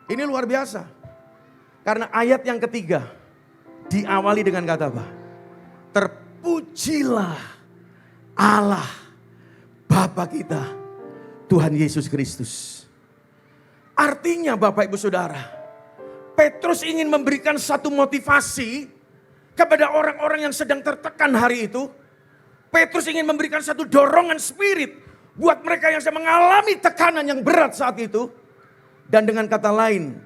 Ini luar biasa. Karena ayat yang ketiga diawali dengan kata apa? Terpujilah Allah Bapa kita, Tuhan Yesus Kristus. Artinya Bapak Ibu Saudara, Petrus ingin memberikan satu motivasi kepada orang-orang yang sedang tertekan hari itu. Petrus ingin memberikan satu dorongan spirit buat mereka yang sedang mengalami tekanan yang berat saat itu. Dan dengan kata lain,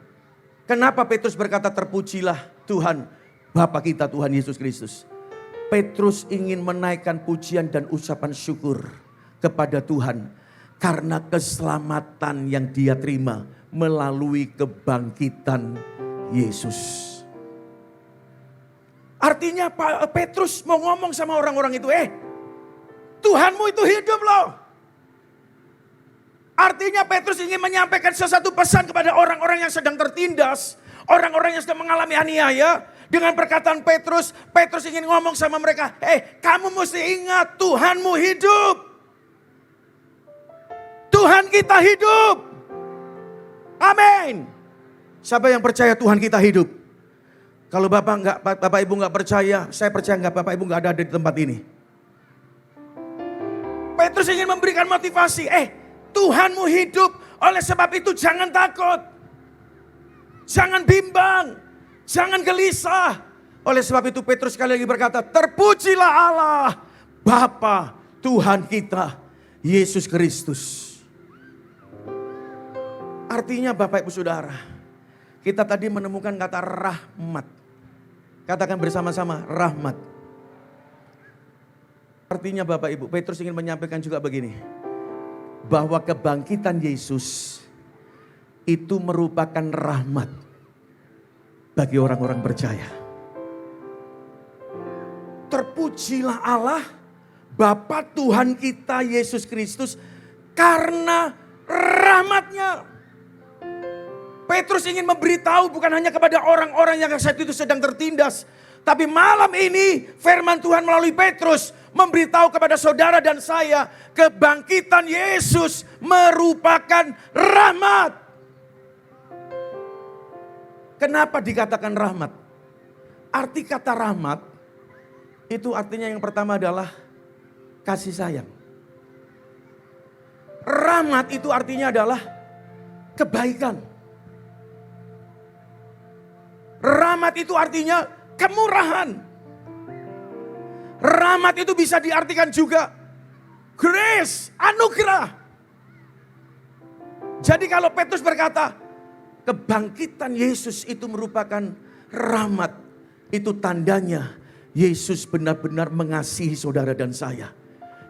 kenapa Petrus berkata terpujilah Tuhan Bapa kita Tuhan Yesus Kristus? Petrus ingin menaikkan pujian dan ucapan syukur kepada Tuhan karena keselamatan yang dia terima melalui kebangkitan Yesus. Artinya Petrus mau ngomong sama orang-orang itu, Tuhanmu itu hidup loh. Artinya Petrus ingin menyampaikan sesuatu pesan kepada orang-orang yang sedang tertindas, orang-orang yang sedang mengalami aniaya. Dengan perkataan Petrus, Petrus ingin ngomong sama mereka, kamu mesti ingat Tuhanmu hidup. Tuhan kita hidup. Amin. Siapa yang percaya Tuhan kita hidup? Kalau Bapak Ibu nggak percaya, saya percaya nggak Bapak Ibu nggak ada di tempat ini. Petrus ingin memberikan motivasi, Tuhanmu hidup, oleh sebab itu jangan takut. Jangan bimbang, jangan gelisah. Oleh sebab itu Petrus sekali lagi berkata, terpujilah Allah, Bapa Tuhan kita, Yesus Kristus. Artinya Bapak Ibu Saudara, kita tadi menemukan kata rahmat. Katakan bersama-sama, rahmat. Artinya Bapak Ibu, Petrus ingin menyampaikan juga begini. Bahwa kebangkitan Yesus itu merupakan rahmat bagi orang-orang percaya. Terpujilah Allah, Bapa Tuhan kita Yesus Kristus, karena rahmatnya. Petrus ingin memberitahu bukan hanya kepada orang-orang yang saat itu sedang tertindas. Tapi malam ini firman Tuhan melalui Petrus memberitahu kepada saudara dan saya, kebangkitan Yesus merupakan rahmat. Kenapa dikatakan rahmat? Arti kata rahmat itu artinya yang pertama adalah kasih sayang. Rahmat itu artinya adalah kebaikan. Rahmat itu artinya kemurahan. Rahmat itu bisa diartikan juga grace, anugerah. Jadi kalau Petrus berkata kebangkitan Yesus itu merupakan rahmat, itu tandanya Yesus benar-benar mengasihi saudara dan saya.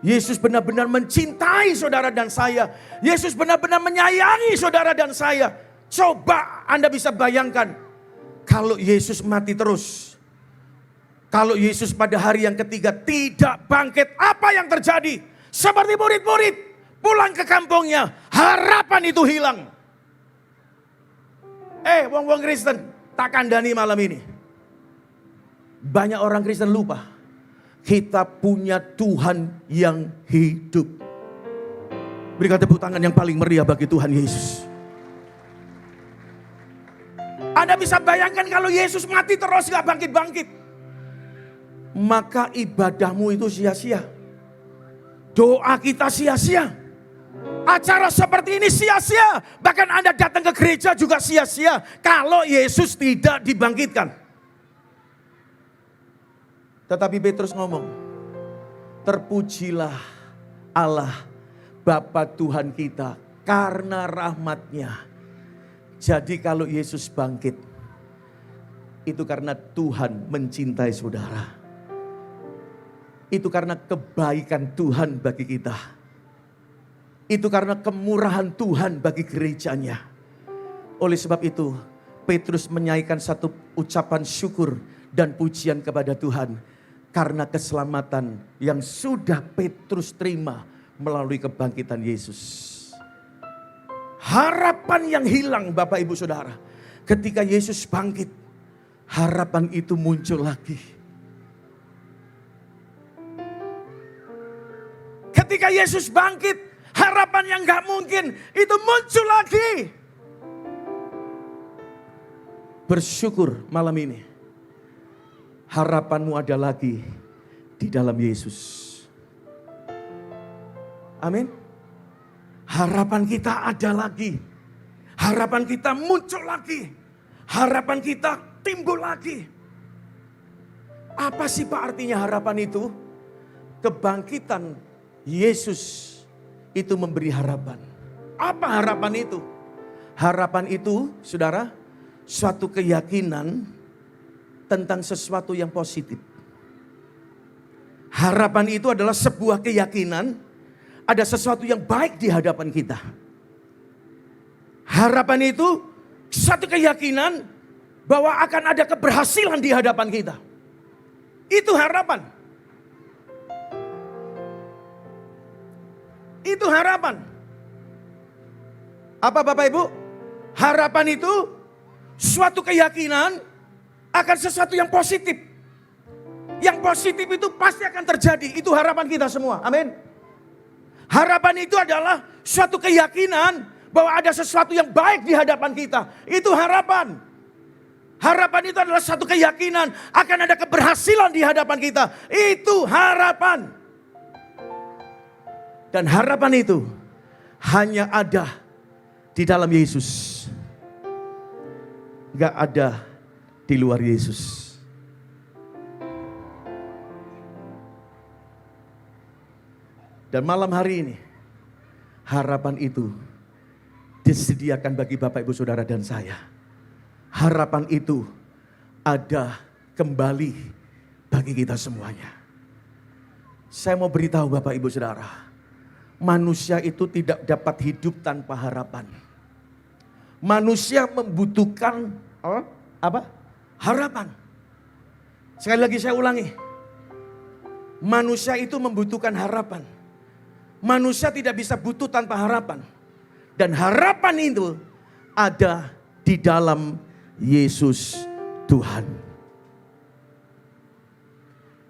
Yesus benar-benar mencintai saudara dan saya. Yesus benar-benar menyayangi saudara dan saya. Coba Anda bisa bayangkan kalau Yesus mati terus. Kalau Yesus pada hari yang ketiga tidak bangkit, apa yang terjadi? Seperti murid-murid pulang ke kampungnya, harapan itu hilang. Wong-wong Kristen, tak kandani malam ini. Banyak orang Kristen lupa, kita punya Tuhan yang hidup. Berikan tepuk tangan yang paling meriah bagi Tuhan Yesus. Anda bisa bayangkan kalau Yesus mati terus gak bangkit-bangkit. Maka ibadahmu itu sia-sia. Doa kita sia-sia. Acara seperti ini sia-sia. Bahkan Anda datang ke gereja juga sia-sia. Kalau Yesus tidak dibangkitkan. Tetapi Petrus ngomong, Terpujilah Allah Bapa Tuhan kita karena rahmat-Nya. Jadi kalau Yesus bangkit, itu karena Tuhan mencintai saudara. Itu karena kebaikan Tuhan bagi kita. Itu karena kemurahan Tuhan bagi gerejanya. Oleh sebab itu, Petrus menyanyikan satu ucapan syukur dan pujian kepada Tuhan. Karena keselamatan yang sudah Petrus terima melalui kebangkitan Yesus. Harapan yang hilang Bapak Ibu Saudara. Ketika Yesus bangkit, harapan itu muncul lagi. Ketika Yesus bangkit, harapan yang gak mungkin itu muncul lagi. Bersyukur malam ini. Harapanmu ada lagi di dalam Yesus. Amin. Harapan kita ada lagi. Harapan kita muncul lagi. Harapan kita timbul lagi. Apa sih Pak artinya harapan itu? Kebangkitan Yesus itu memberi harapan. Apa harapan itu? Harapan itu, saudara, suatu keyakinan tentang sesuatu yang positif. Harapan itu adalah sebuah keyakinan ada sesuatu yang baik di hadapan kita. Harapan itu satu keyakinan bahwa akan ada keberhasilan di hadapan kita. Itu harapan. Itu harapan. Apa Bapak Ibu? Harapan itu suatu keyakinan akan sesuatu yang positif. Yang positif itu pasti akan terjadi. Itu harapan kita semua. Amin. Harapan itu adalah suatu keyakinan bahwa ada sesuatu yang baik di hadapan kita. Itu harapan. Harapan itu adalah satu keyakinan akan ada keberhasilan di hadapan kita. Itu harapan. Dan harapan itu hanya ada di dalam Yesus. Gak ada di luar Yesus. Dan malam hari ini, harapan itu disediakan bagi Bapak Ibu Saudara dan saya. Harapan itu ada kembali bagi kita semuanya. Saya mau beritahu Bapak Ibu Saudara, manusia itu tidak dapat hidup tanpa harapan. Manusia membutuhkan apa? Harapan. Sekali lagi saya ulangi. Manusia itu membutuhkan harapan. Manusia tidak bisa butuh tanpa harapan. Dan harapan itu ada di dalam Yesus Tuhan.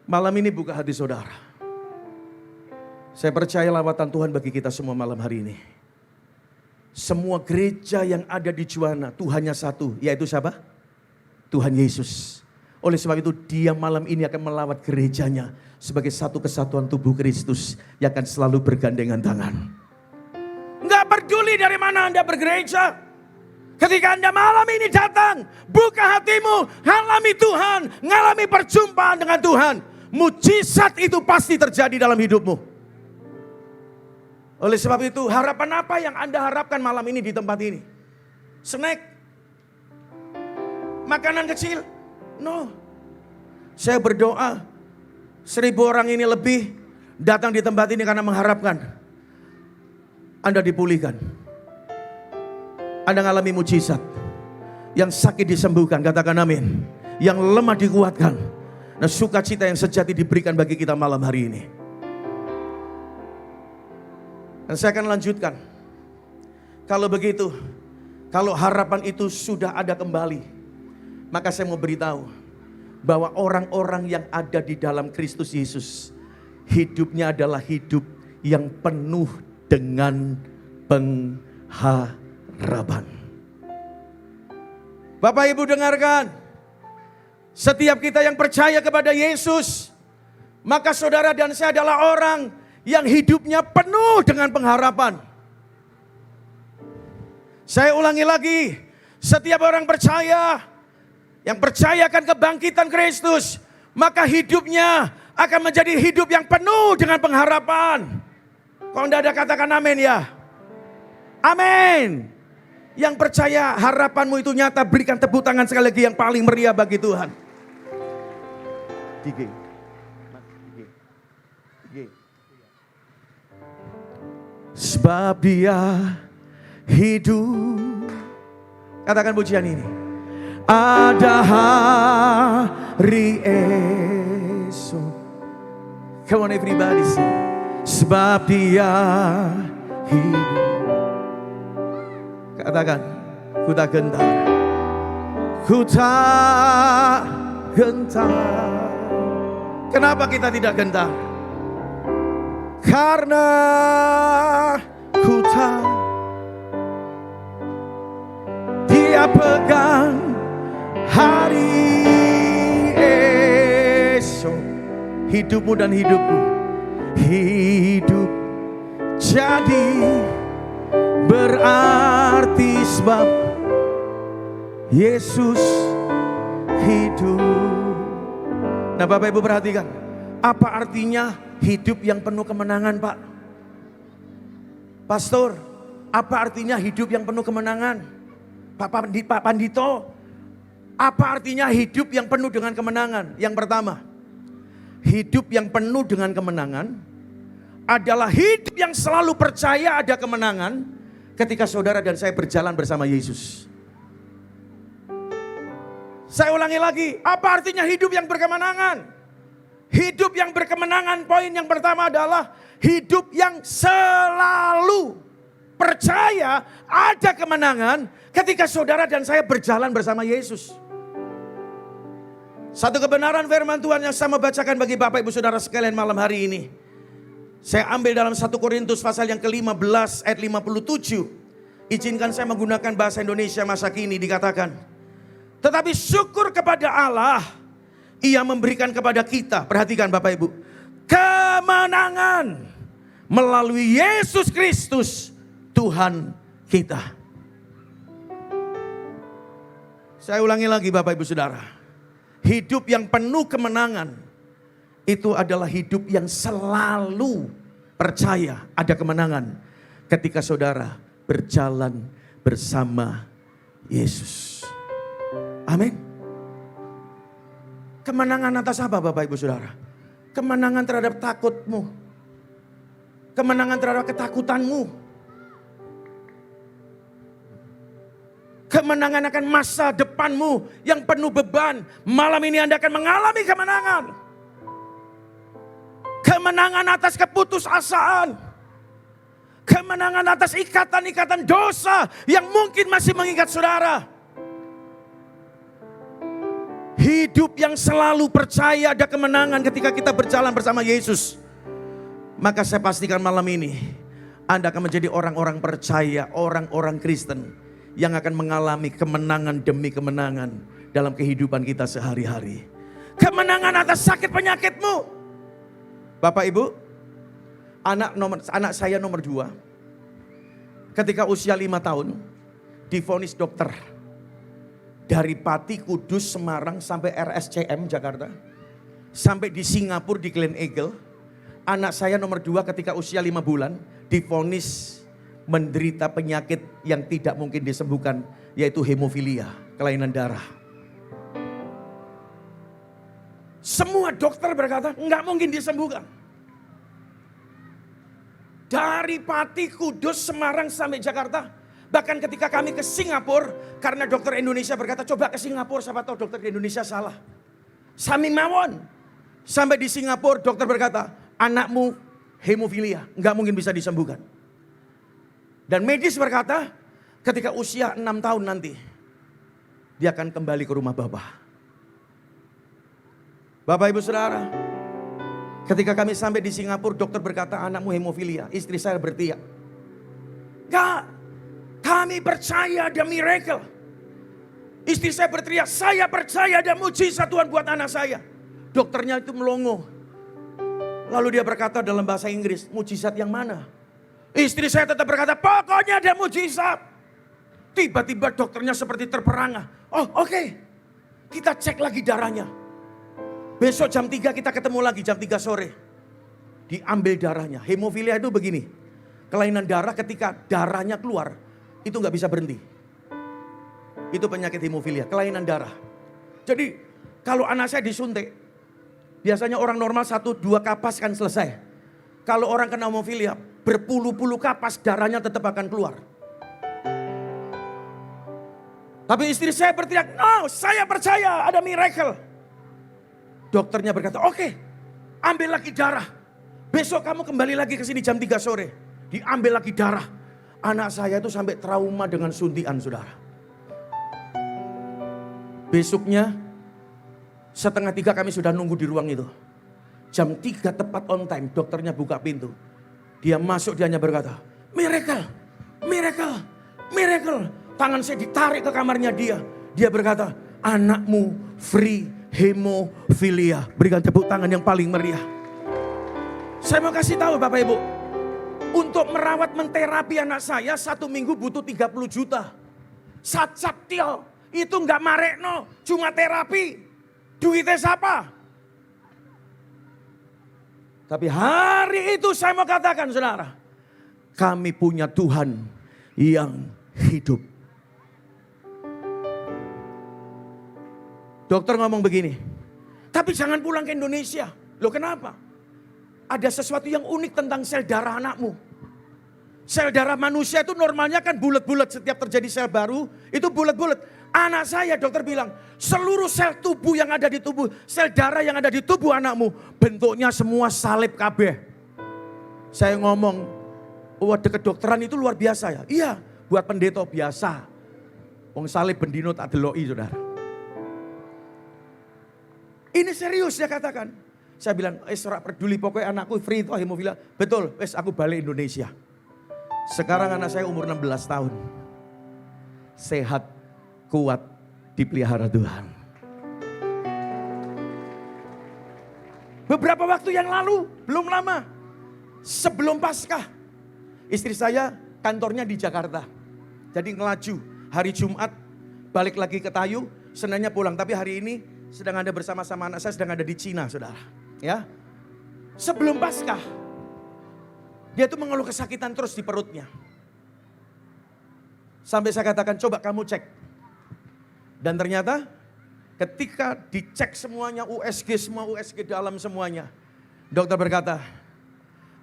Malam ini buka hati saudara. Saya percaya lawatan Tuhan bagi kita semua malam hari ini. Semua gereja yang ada di Juwana Tuhannya satu, yaitu siapa? Tuhan Yesus. Oleh sebab itu dia malam ini akan melawat gerejanya sebagai satu kesatuan tubuh Kristus yang akan selalu bergandengan tangan. Enggak peduli dari mana Anda bergereja. Ketika Anda malam ini datang, buka hatimu, alami Tuhan, ngalami perjumpaan dengan Tuhan. Mujizat itu pasti terjadi dalam hidupmu. Oleh sebab itu harapan apa yang Anda harapkan malam ini di tempat ini? Snack? Makanan kecil? No. Saya berdoa 1.000 orang ini lebih datang di tempat ini karena mengharapkan Anda dipulihkan. Anda mengalami mujizat. Yang sakit disembuhkan, katakan amin. Yang lemah dikuatkan. Nah, sukacita yang sejati diberikan bagi kita malam hari ini. Dan saya akan lanjutkan. Kalau begitu, kalau harapan itu sudah ada kembali, maka saya mau beritahu bahwa orang-orang yang ada di dalam Kristus Yesus, hidupnya adalah hidup yang penuh dengan pengharapan. Bapak Ibu dengarkan, setiap kita yang percaya kepada Yesus, maka saudara dan saya adalah orang yang hidupnya penuh dengan pengharapan. Saya ulangi lagi, setiap orang percaya, yang percaya akan kebangkitan Kristus, maka hidupnya akan menjadi hidup yang penuh dengan pengharapan. Kalau tidak ada katakan amin ya. Amin. Yang percaya harapanmu itu nyata, berikan tepuk tangan sekali lagi yang paling meriah bagi Tuhan. Sebab Dia hidup. Katakan pujian ini. Ada hari esok. Come on everybody sing. Sebab Dia hidup. Katakan, ku tak gentar. Ku tak gentar. Kenapa kita tidak gentar? Karena ku tahu Dia pegang hari esok. Hidupmu dan hidupku. Hidup jadi berarti sebab Yesus hidup. Nah Bapak Ibu perhatikan, apa artinya hidup yang penuh kemenangan Pak? Pastor, apa artinya hidup yang penuh kemenangan? Pak Pandito, apa artinya hidup yang penuh dengan kemenangan? Yang pertama, hidup yang penuh dengan kemenangan adalah hidup yang selalu percaya ada kemenangan ketika saudara dan saya berjalan bersama Yesus. Saya ulangi lagi, apa artinya hidup yang berkemenangan? Hidup yang berkemenangan, poin yang pertama adalah hidup yang selalu percaya ada kemenangan ketika saudara dan saya berjalan bersama Yesus. Satu kebenaran firman Tuhan yang saya mau bacakan bagi Bapak Ibu Saudara sekalian malam hari ini. Saya ambil dalam 1 Korintus pasal yang ke-15 ayat 57. Izinkan saya menggunakan bahasa Indonesia masa kini, dikatakan, tetapi syukur kepada Allah, Ia memberikan kepada kita, perhatikan Bapak Ibu, kemenangan melalui Yesus Kristus Tuhan kita. Saya ulangi lagi Bapak Ibu Saudara. Hidup yang penuh kemenangan itu adalah hidup yang selalu percaya ada kemenangan ketika saudara berjalan bersama Yesus. Amin. Kemenangan atas apa Bapak Ibu Saudara? Kemenangan terhadap takutmu. Kemenangan terhadap ketakutanmu. Kemenangan akan masa depanmu yang penuh beban. Malam ini Anda akan mengalami kemenangan. Kemenangan atas keputusasaan. Kemenangan atas ikatan-ikatan dosa yang mungkin masih mengikat saudara. Hidup yang selalu percaya ada kemenangan ketika kita berjalan bersama Yesus. Maka saya pastikan malam ini Anda akan menjadi orang-orang percaya, orang-orang Kristen yang akan mengalami kemenangan demi kemenangan dalam kehidupan kita sehari-hari. Kemenangan atas sakit penyakitmu. Bapak Ibu, anak saya nomor 2 ketika usia 5 tahun divonis dokter. Dari Pati, Kudus, Semarang sampai RSCM Jakarta. Sampai di Singapura di Glen Eagle. Anak saya nomor 2 ketika usia 5 bulan divonis menderita penyakit yang tidak mungkin disembuhkan, yaitu hemofilia, kelainan darah. Semua dokter berkata enggak mungkin disembuhkan. Dari Pati, Kudus, Semarang sampai Jakarta. Bahkan ketika kami ke Singapura, karena dokter Indonesia berkata coba ke Singapura, siapa tahu dokter di Indonesia salah. Sami mawon. Sampai di Singapura dokter berkata, anakmu hemofilia, enggak mungkin bisa disembuhkan. Dan medis berkata, ketika usia 6 tahun nanti, dia akan kembali ke rumah Bapak. Bapak Ibu Saudara, ketika kami sampai di Singapura, dokter berkata anakmu hemofilia. Istri saya berteriak, Kak, kami percaya ada miracle. Istri saya berteriak, saya percaya ada mujizat Tuhan buat anak saya. Dokternya itu melongo. Lalu dia berkata dalam bahasa Inggris, mujizat yang mana? Istri saya tetap berkata, pokoknya ada mujizat. Tiba-tiba dokternya seperti terperangah. Oh oke, kita cek lagi darahnya. Besok jam 3 kita ketemu lagi, jam 3 sore. Diambil darahnya. Hemofilia itu begini. Kelainan darah ketika darahnya keluar, itu gak bisa berhenti. Itu penyakit hemofilia, kelainan darah. Jadi kalau anak saya disuntik, biasanya orang normal 1-2 kapas kan selesai. Kalau orang kena hemofilia, berpuluh-puluh kapas darahnya tetap akan keluar. Tapi istri saya berteriak, no, saya percaya ada miracle. Dokternya berkata, oke, ambil lagi darah. Besok kamu kembali lagi ke sini jam 3 sore. Diambil lagi darah. Anak saya itu sampai trauma dengan suntikan, saudara. Besoknya, 2:30 kami sudah nunggu di ruang itu. Jam 3 tepat on time, dokternya buka pintu. Dia masuk, dia hanya berkata, miracle, miracle, miracle. Tangan saya ditarik ke kamarnya dia. Dia berkata, anakmu free hemofilia. Berikan tepuk tangan yang paling meriah. Saya mau kasih tahu Bapak Ibu. Untuk merawat menterapi anak saya 1 minggu butuh 30 juta. Satyo, itu enggak marekno, cuma terapi. Duitnya siapa? Tapi hari itu saya mau katakan saudara. Kami punya Tuhan yang hidup. Dokter ngomong begini, tapi jangan pulang ke Indonesia. Loh kenapa? Ada sesuatu yang unik tentang sel darah anakmu. Sel darah manusia itu normalnya kan bulat-bulat. Setiap terjadi sel baru, itu bulat-bulat. Anak saya dokter bilang, seluruh sel tubuh yang ada di tubuh, sel darah yang ada di tubuh anakmu, bentuknya semua salib KB. Saya ngomong, wah kedokteran itu luar biasa ya. Iya, buat pendeta biasa. Wong salib bendino tak deloi saudara. Ini serius dia katakan. Saya bilang, ora peduli pokoknya anakku free itu hemofilia. Betul, aku balik Indonesia. Sekarang anak saya umur 16 tahun. Sehat, kuat, dipelihara Tuhan. Beberapa waktu yang lalu, belum lama. Sebelum Paskah. Istri saya kantornya di Jakarta. Jadi ngelaju. Hari Jumat balik lagi ke Tayu. Seninnya pulang. Tapi hari ini sedang ada bersama-sama anak saya, sedang ada di Cina saudara. Ya, sebelum Paskah, dia tuh mengeluh kesakitan terus di perutnya. Sampai saya katakan, coba kamu cek. Dan ternyata ketika dicek semuanya, USG semua, USG dalam semuanya. Dokter berkata,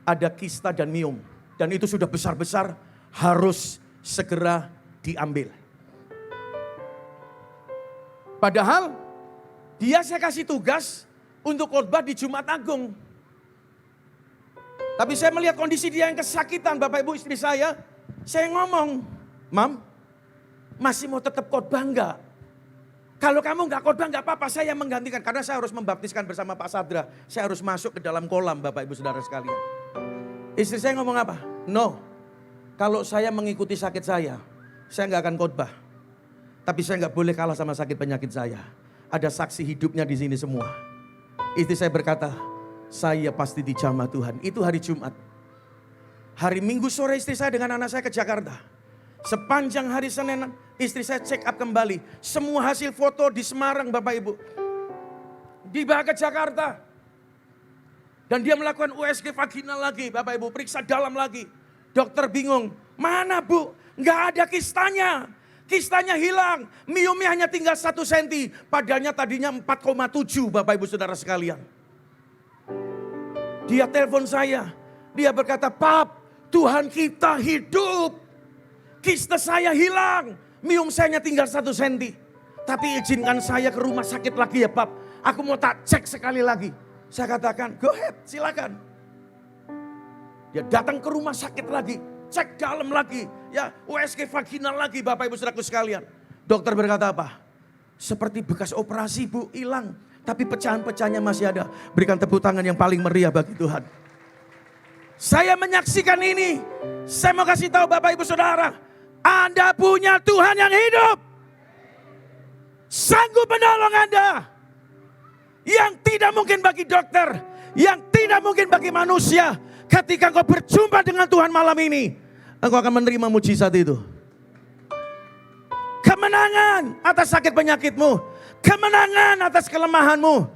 ada kista dan miom. Dan itu sudah besar-besar, harus segera diambil. Padahal dia saya kasih tugas untuk khotbah di Jumat Agung. Tapi saya melihat kondisi dia yang kesakitan, Bapak Ibu istri saya ngomong, Mam, masih mau tetap khotbah enggak? Kalau kamu enggak khotbah enggak apa-apa, saya menggantikan. Karena saya harus membaptiskan bersama Pak Sadra. Saya harus masuk ke dalam kolam Bapak Ibu Saudara sekalian. Istri saya ngomong apa? No, kalau saya mengikuti sakit saya enggak akan khotbah. Tapi saya enggak boleh kalah sama sakit penyakit saya. Ada saksi hidupnya di sini semua. Istri saya berkata, saya pasti dijamah Tuhan. Itu hari Jumat. Hari Minggu sore istri saya dengan anak saya ke Jakarta. Sepanjang hari Senin istri saya check up kembali. Semua hasil foto di Semarang Bapak Ibu. Dibawa ke Jakarta. Dan dia melakukan USG vaginal lagi Bapak Ibu. Periksa dalam lagi. Dokter bingung. Mana Bu? Nggak ada kistanya. Kistanya hilang, miomnya hanya tinggal 1 cm. Padahalnya tadinya 4,7 Bapak Ibu Saudara sekalian. Dia telepon saya, dia berkata, Pap, Tuhan kita hidup. Kista saya hilang, miom saya hanya tinggal 1 cm. Tapi izinkan saya ke rumah sakit lagi ya Pap. Aku mau tak cek sekali lagi. Saya katakan, go ahead silakan. Dia datang ke rumah sakit lagi. Cek dalam lagi, ya USG vaginal lagi Bapak Ibu Saudaraku sekalian. Dokter berkata apa? Seperti bekas operasi Bu, hilang. Tapi pecahan-pecahannya masih ada. Berikan tepuk tangan yang paling meriah bagi Tuhan. Saya menyaksikan ini. Saya mau kasih tahu Bapak Ibu Saudara. Anda punya Tuhan yang hidup. Sanggup menolong Anda. Yang tidak mungkin bagi dokter. Yang tidak mungkin bagi manusia. Ketika engkau berjumpa dengan Tuhan malam ini, engkau akan menerima mujizat itu. Kemenangan atas sakit penyakitmu. Kemenangan atas kelemahanmu.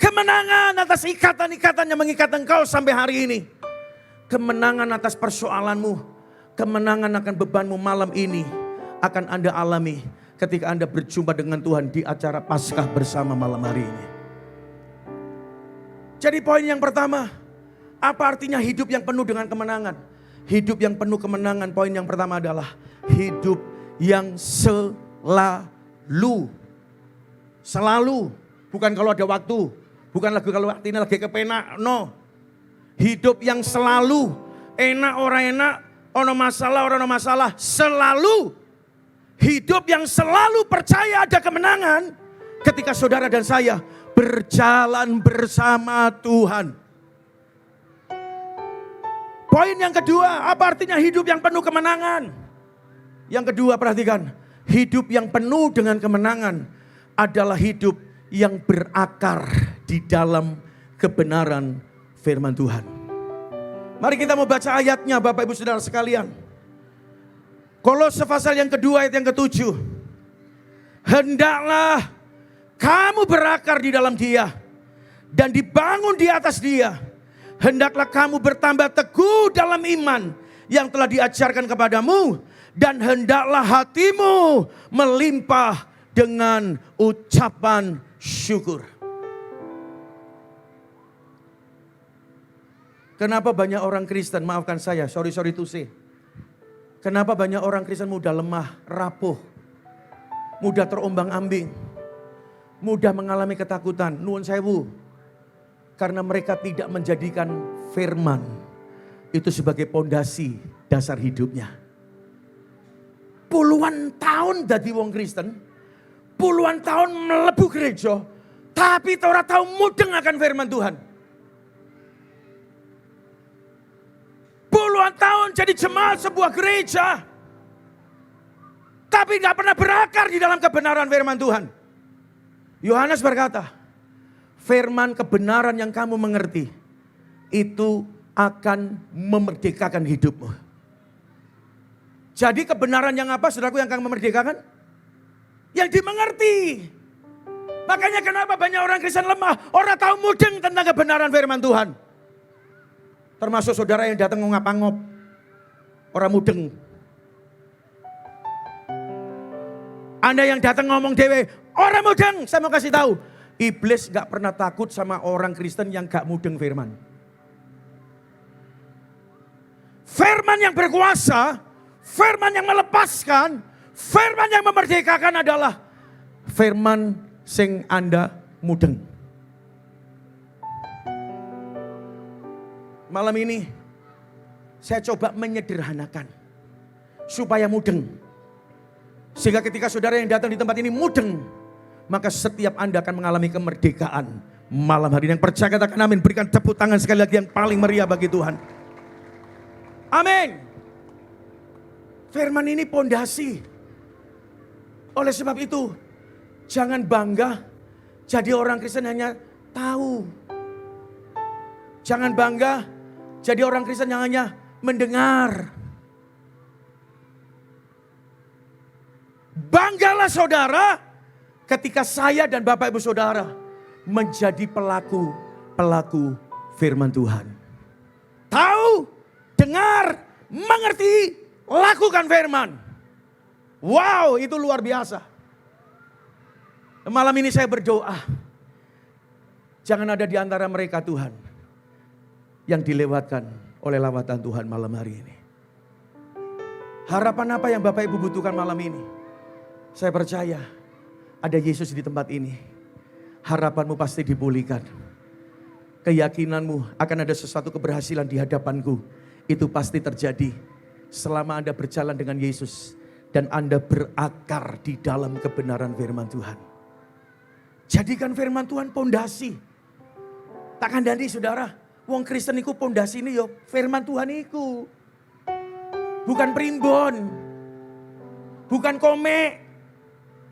Kemenangan atas ikatan-ikatan yang mengikat engkau sampai hari ini. Kemenangan atas persoalanmu. Kemenangan akan bebanmu malam ini akan Anda alami ketika Anda berjumpa dengan Tuhan di acara Paskah bersama malam hari ini. Jadi poin yang pertama, apa artinya hidup yang penuh dengan kemenangan? Hidup yang penuh kemenangan, poin yang pertama adalah hidup yang selalu. Selalu, bukan kalau ada waktu, bukan lagi kalau waktu ini lagi kepenak, no. Hidup yang selalu, enak orang enak, ono masalah orang ono masalah, selalu. Hidup yang selalu percaya ada kemenangan ketika saudara dan saya berjalan bersama Tuhan. Poin yang kedua, apa artinya hidup yang penuh kemenangan? Yang kedua, perhatikan, hidup yang penuh dengan kemenangan adalah hidup yang berakar di dalam kebenaran firman Tuhan. Mari kita mau baca ayatnya Bapak Ibu Saudara sekalian. Kolose pasal yang kedua ayat yang ke-7. Hendaklah kamu berakar di dalam Dia dan dibangun di atas Dia. Hendaklah kamu bertambah teguh dalam iman yang telah diajarkan kepadamu. Dan hendaklah hatimu melimpah dengan ucapan syukur. Kenapa banyak orang Kristen, maafkan saya, sorry to say. Kenapa banyak orang Kristen mudah lemah, rapuh, mudah terombang-ambing, mudah mengalami ketakutan, nuwun sewu. Karena mereka tidak menjadikan firman itu sebagai pondasi dasar hidupnya. Puluhan tahun dadi wong Kristen, puluhan tahun melebu gereja, tapi ora tahu mudeng akan firman Tuhan. Puluhan tahun jadi jemaat sebuah gereja, tapi gak pernah berakar di dalam kebenaran firman Tuhan. Yohanes berkata, firman kebenaran yang kamu mengerti, itu akan memerdekakan hidupmu. Jadi kebenaran yang apa saudaraku yang akan memerdekakan? Yang dimengerti. Makanya kenapa banyak orang Kristen lemah, orang tahu mudeng tentang kebenaran firman Tuhan. Termasuk saudara yang datang ngapa-ngop, orang mudeng. Anda yang datang ngomong dewe, orang mudeng, saya mau kasih tahu. Iblis gak pernah takut sama orang Kristen yang gak mudeng firman. Firman yang berkuasa, firman yang melepaskan, firman yang memerdekakan adalah firman sing Anda mudeng. Malam ini saya coba menyederhanakan supaya mudeng. Sehingga ketika saudara yang datang di tempat ini mudeng, maka setiap Anda akan mengalami kemerdekaan malam hari ini. Yang percaya katakan amin. Berikan tepuk tangan sekali lagi yang paling meriah bagi Tuhan. Amin. Firman ini pondasi. Oleh sebab itu, jangan bangga jadi orang Kristen hanya tahu. Jangan bangga jadi orang Kristen yang hanya mendengar. Banggalah saudara ketika saya dan Bapak Ibu Saudara menjadi pelaku firman Tuhan. Tahu, dengar, mengerti, lakukan firman. Wow, itu luar biasa. Malam ini saya berdoa, jangan ada di antara mereka Tuhan yang dilewatkan oleh lawatan Tuhan malam hari ini. Harapan apa yang Bapak Ibu butuhkan malam ini? Saya percaya ada Yesus di tempat ini. Harapanmu pasti dipulihkan. Keyakinanmu akan ada sesuatu keberhasilan di hadapanku. Itu pasti terjadi selama Anda berjalan dengan Yesus. Dan Anda berakar di dalam kebenaran firman Tuhan. Jadikan firman Tuhan pondasi. Tak kandani saudara. Wong Kristen iku pondasi ini yo firman Tuhan iku. Bukan primbon. Bukan komek.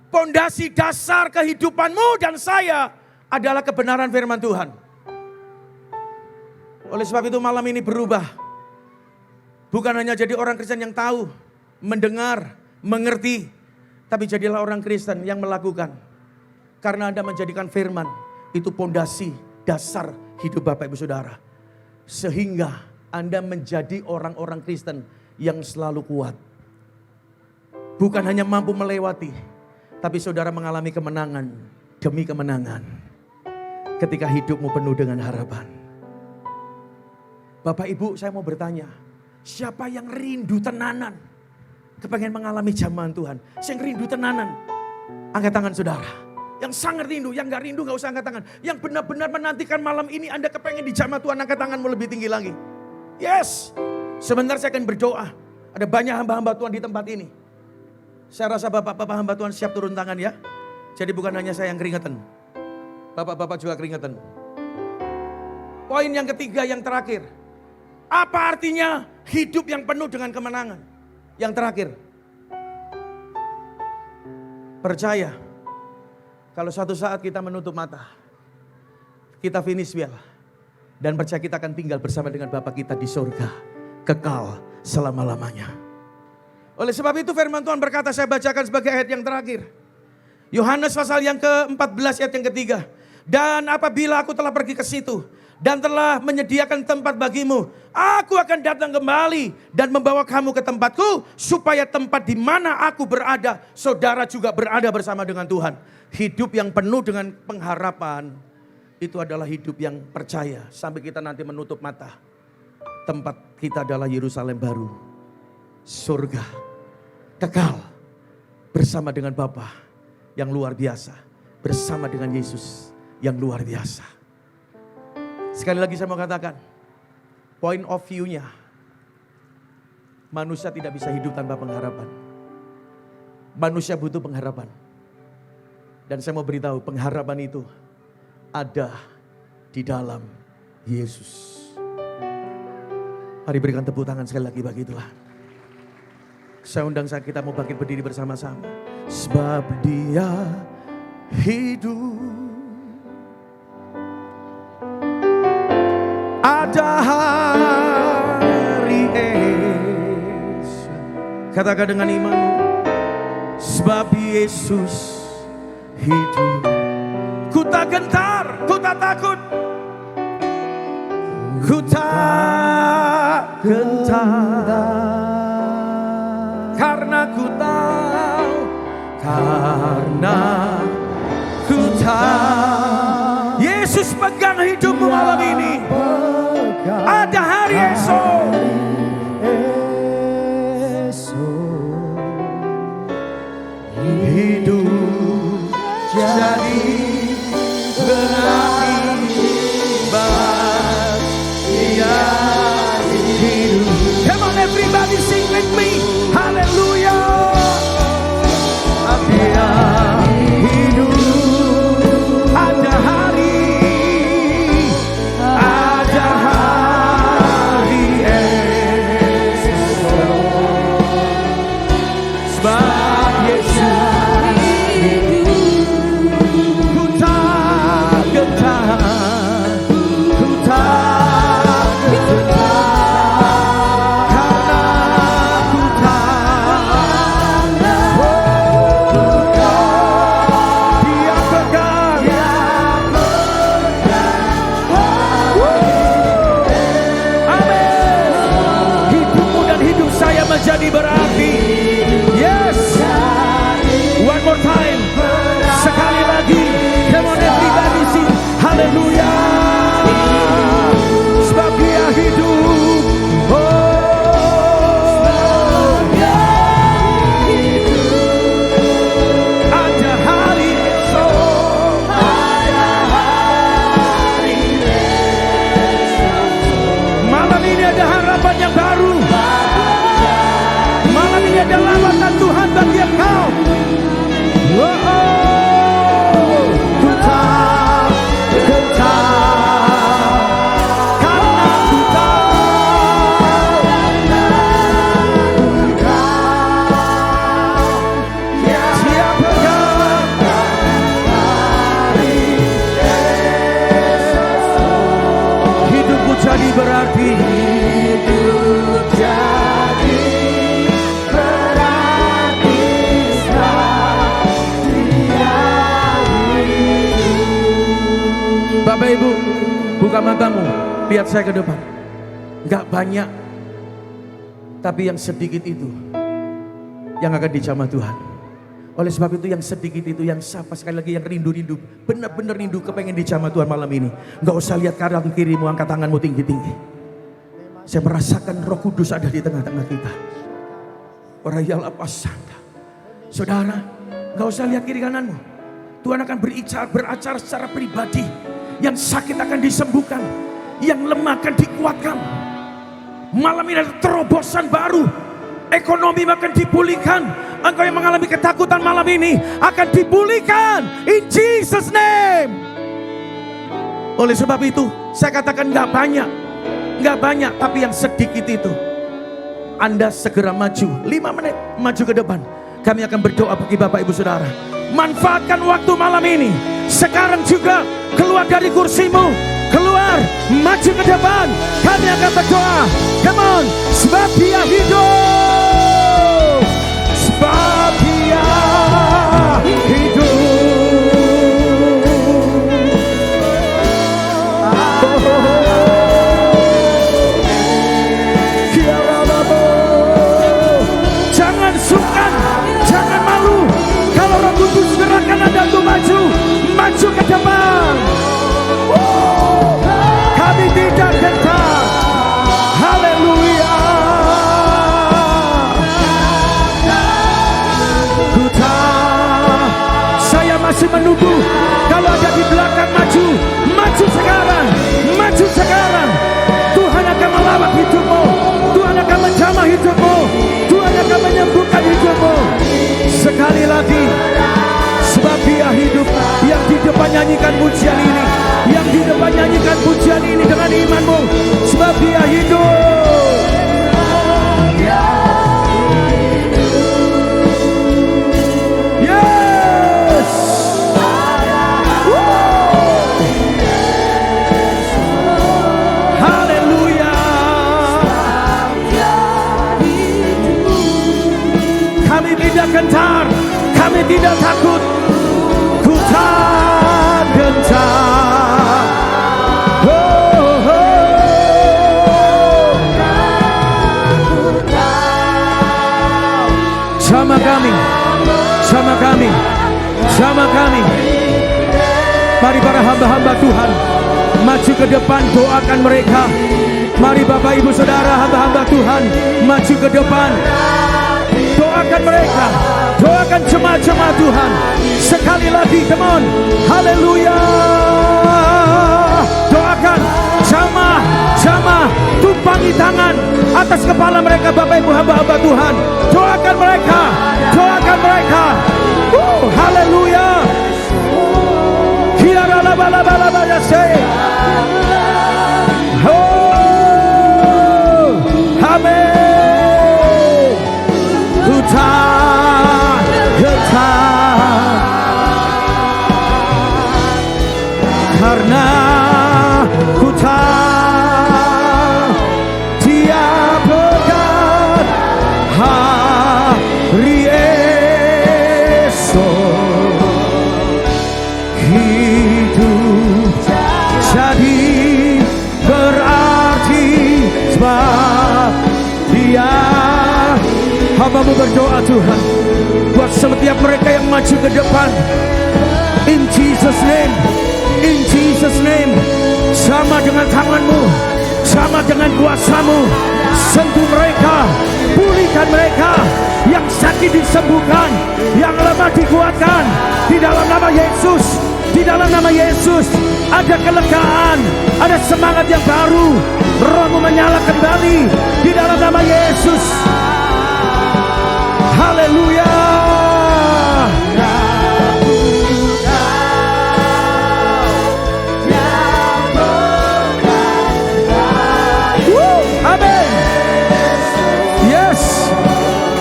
Pondasi dasar kehidupanmu dan saya adalah kebenaran firman Tuhan. Oleh sebab itu malam ini berubah. Bukan hanya jadi orang Kristen yang tahu, mendengar, mengerti. Tapi jadilah orang Kristen yang melakukan. Karena Anda menjadikan firman Itu pondasi dasar hidup Bapak Ibu Saudara. Sehingga Anda menjadi orang-orang Kristen yang selalu kuat. Bukan hanya mampu melewati, tapi saudara mengalami kemenangan demi kemenangan. Ketika hidupmu penuh dengan harapan. Bapak Ibu, saya mau bertanya, siapa yang rindu tenanan kepengen mengalami jamahan Tuhan? Yang rindu tenanan, angkat tangan saudara. Yang sangat rindu, yang gak rindu gak usah angkat tangan. Yang benar-benar menantikan malam ini Anda kepengen di jamaah Tuhan, angkat tanganmu lebih tinggi lagi. Yes, sebentar saya akan berdoa. Ada banyak hamba-hamba Tuhan di tempat ini. Saya rasa bapak-bapak hamba Tuhan siap turun tangan ya. Jadi bukan hanya saya yang keringetan. Bapak-bapak juga keringetan. Poin yang ketiga, yang terakhir. Apa artinya hidup yang penuh dengan kemenangan? Yang terakhir. Percaya. Kalau suatu saat kita menutup mata. Kita finish well. Dan percaya kita akan tinggal bersama dengan Bapa kita di surga. Kekal selama-lamanya. Oleh sebab itu firman Tuhan berkata, saya bacakan sebagai ayat yang terakhir. Yohanes pasal yang ke-14 ayat yang ketiga. Dan apabila aku telah pergi ke situ dan telah menyediakan tempat bagimu, aku akan datang kembali dan membawa kamu ke tempatku, supaya tempat di mana aku berada, saudara juga berada bersama dengan Tuhan. Hidup yang penuh dengan pengharapan, itu adalah hidup yang percaya sampai kita nanti menutup mata. Tempat kita adalah Yerusalem baru, surga, kekal, bersama dengan Bapa yang luar biasa, bersama dengan Yesus yang luar biasa. Sekali lagi saya mau katakan, point of view-nya, manusia tidak bisa hidup tanpa pengharapan. Manusia butuh pengharapan. Dan saya mau beritahu, pengharapan itu ada di dalam Yesus. Mari berikan tepuk tangan sekali lagi bagi Tuhan. Saya undang kita mau bangkit berdiri bersama-sama. Sebab Dia hidup. Ada hari esok. Katakan dengan iman. Sebab Yesus hidup. Ku tak gentar, ku tak takut. Ku tak gentar. Karena ku tahu. Karena ku tahu. Yesus pegang hidupmu malam ini. Ada hari esok. Hidup jadi berakibat. Ia hidup. Come on everybody sing with me. Hallelujah. Dia hidup. Ada hari esok. Sebab Yesus hidup. Ku tak gentar, ku tak gentar. Karena ku tahu Dia pegang. Amin. Hidupmu dan hidup saya menjadi berarti. Yes. One more time. Sekali lagi. Come on everybody sing. Hallelujah. Sebab Dia hidup. Oh. Ada hari esok. Malam ini ada harapan yang baru. Malam ini ada lawatan Tuhan bagi engkau. Ku tak gentar. Karena ku tahu Dia pegang. Hidupku jadi berarti. Hidup jadi berarti setelah Dia hidup. Bapak Ibu, buka matamu, lihat saya ke depan. Gak banyak, tapi yang sedikit itu yang akan dijamah Tuhan. Oleh sebab itu yang sedikit itu, yang siapa sekali lagi yang rindu-rindu, benar-benar rindu kepengen dijamah Tuhan malam ini. Gak usah lihat kanan kirimu, angkat tanganmu tinggi-tinggi. Saya merasakan Roh Kudus ada di tengah-tengah kita. Orayal apa santa. Saudara, gak usah lihat kiri kananmu. Tuhan akan beracara secara pribadi. Yang sakit akan disembuhkan, yang lemah akan dikuatkan. Malam ini ada terobosan baru. Ekonomi akan dipulihkan. Engkau yang mengalami ketakutan malam ini akan dipulihkan in Jesus name. Oleh sebab itu saya katakan gak banyak, tapi yang sedikit itu. Anda segera maju 5 menit, maju ke depan. Kami akan berdoa bagi Bapak Ibu Saudara. Manfaatkan waktu malam ini. Sekarang juga keluar dari kursimu, keluar, maju ke depan. Kami akan berdoa. Come on, sebab Dia hidup, sebab Dia hidup. Jangan sungkan, jangan malu. Kalau Roh Kudus gerakan Anda untuk maju ke depan. Kami tidak gentar. Haleluya. Saya masih menunggu. Kalau ada di belakang maju sekarang, maju sekarang. Tuhan akan melawat hidupmu, Tuhan akan menjamah hidupmu, Tuhan akan menyembuhkan hidupmu. Sekali lagi, sebab Dia hidup. Yang di depan nyanyikan pujian ini, yang di depan nyanyikan pujian ini dengan imanmu, sebab Dia hidup. Yes. Haleluya. Kami tidak gentar, kami tidak takut. Ku tak gentar. Sama kami, sama kami, sama kami. Mari para hamba-hamba Tuhan maju ke depan, doakan mereka. Mari Bapak Ibu Saudara hamba-hamba Tuhan maju ke depan, doakan mereka, doakan jemaat-jemaat Tuhan. Sekali lagi, come on, haleluya. Doakan, jamah, tumpangi tangan atas kepala mereka. Bapak Ibu hamba-hamba Tuhan, doakan mereka, haleluya. Amin. Ku tak gentar, karena ku tak Dia pegang hari esok. Hidup jadi berarti sebab Dia. Hamba-Mu berdoa Tuhan buat setiap mereka yang maju ke depan. In Jesus name, in Jesus name. Sama dengan tangan-Mu, sama dengan kuasa-Mu, sentuh mereka, pulihkan mereka. Yang sakit disembuhkan, yang lemah dikuatkan. Di dalam nama Yesus, di dalam nama Yesus ada kelegaan, ada semangat yang baru. Roh-Mu menyala kembali di dalam nama Yesus. Haleluya. Amin. Yes.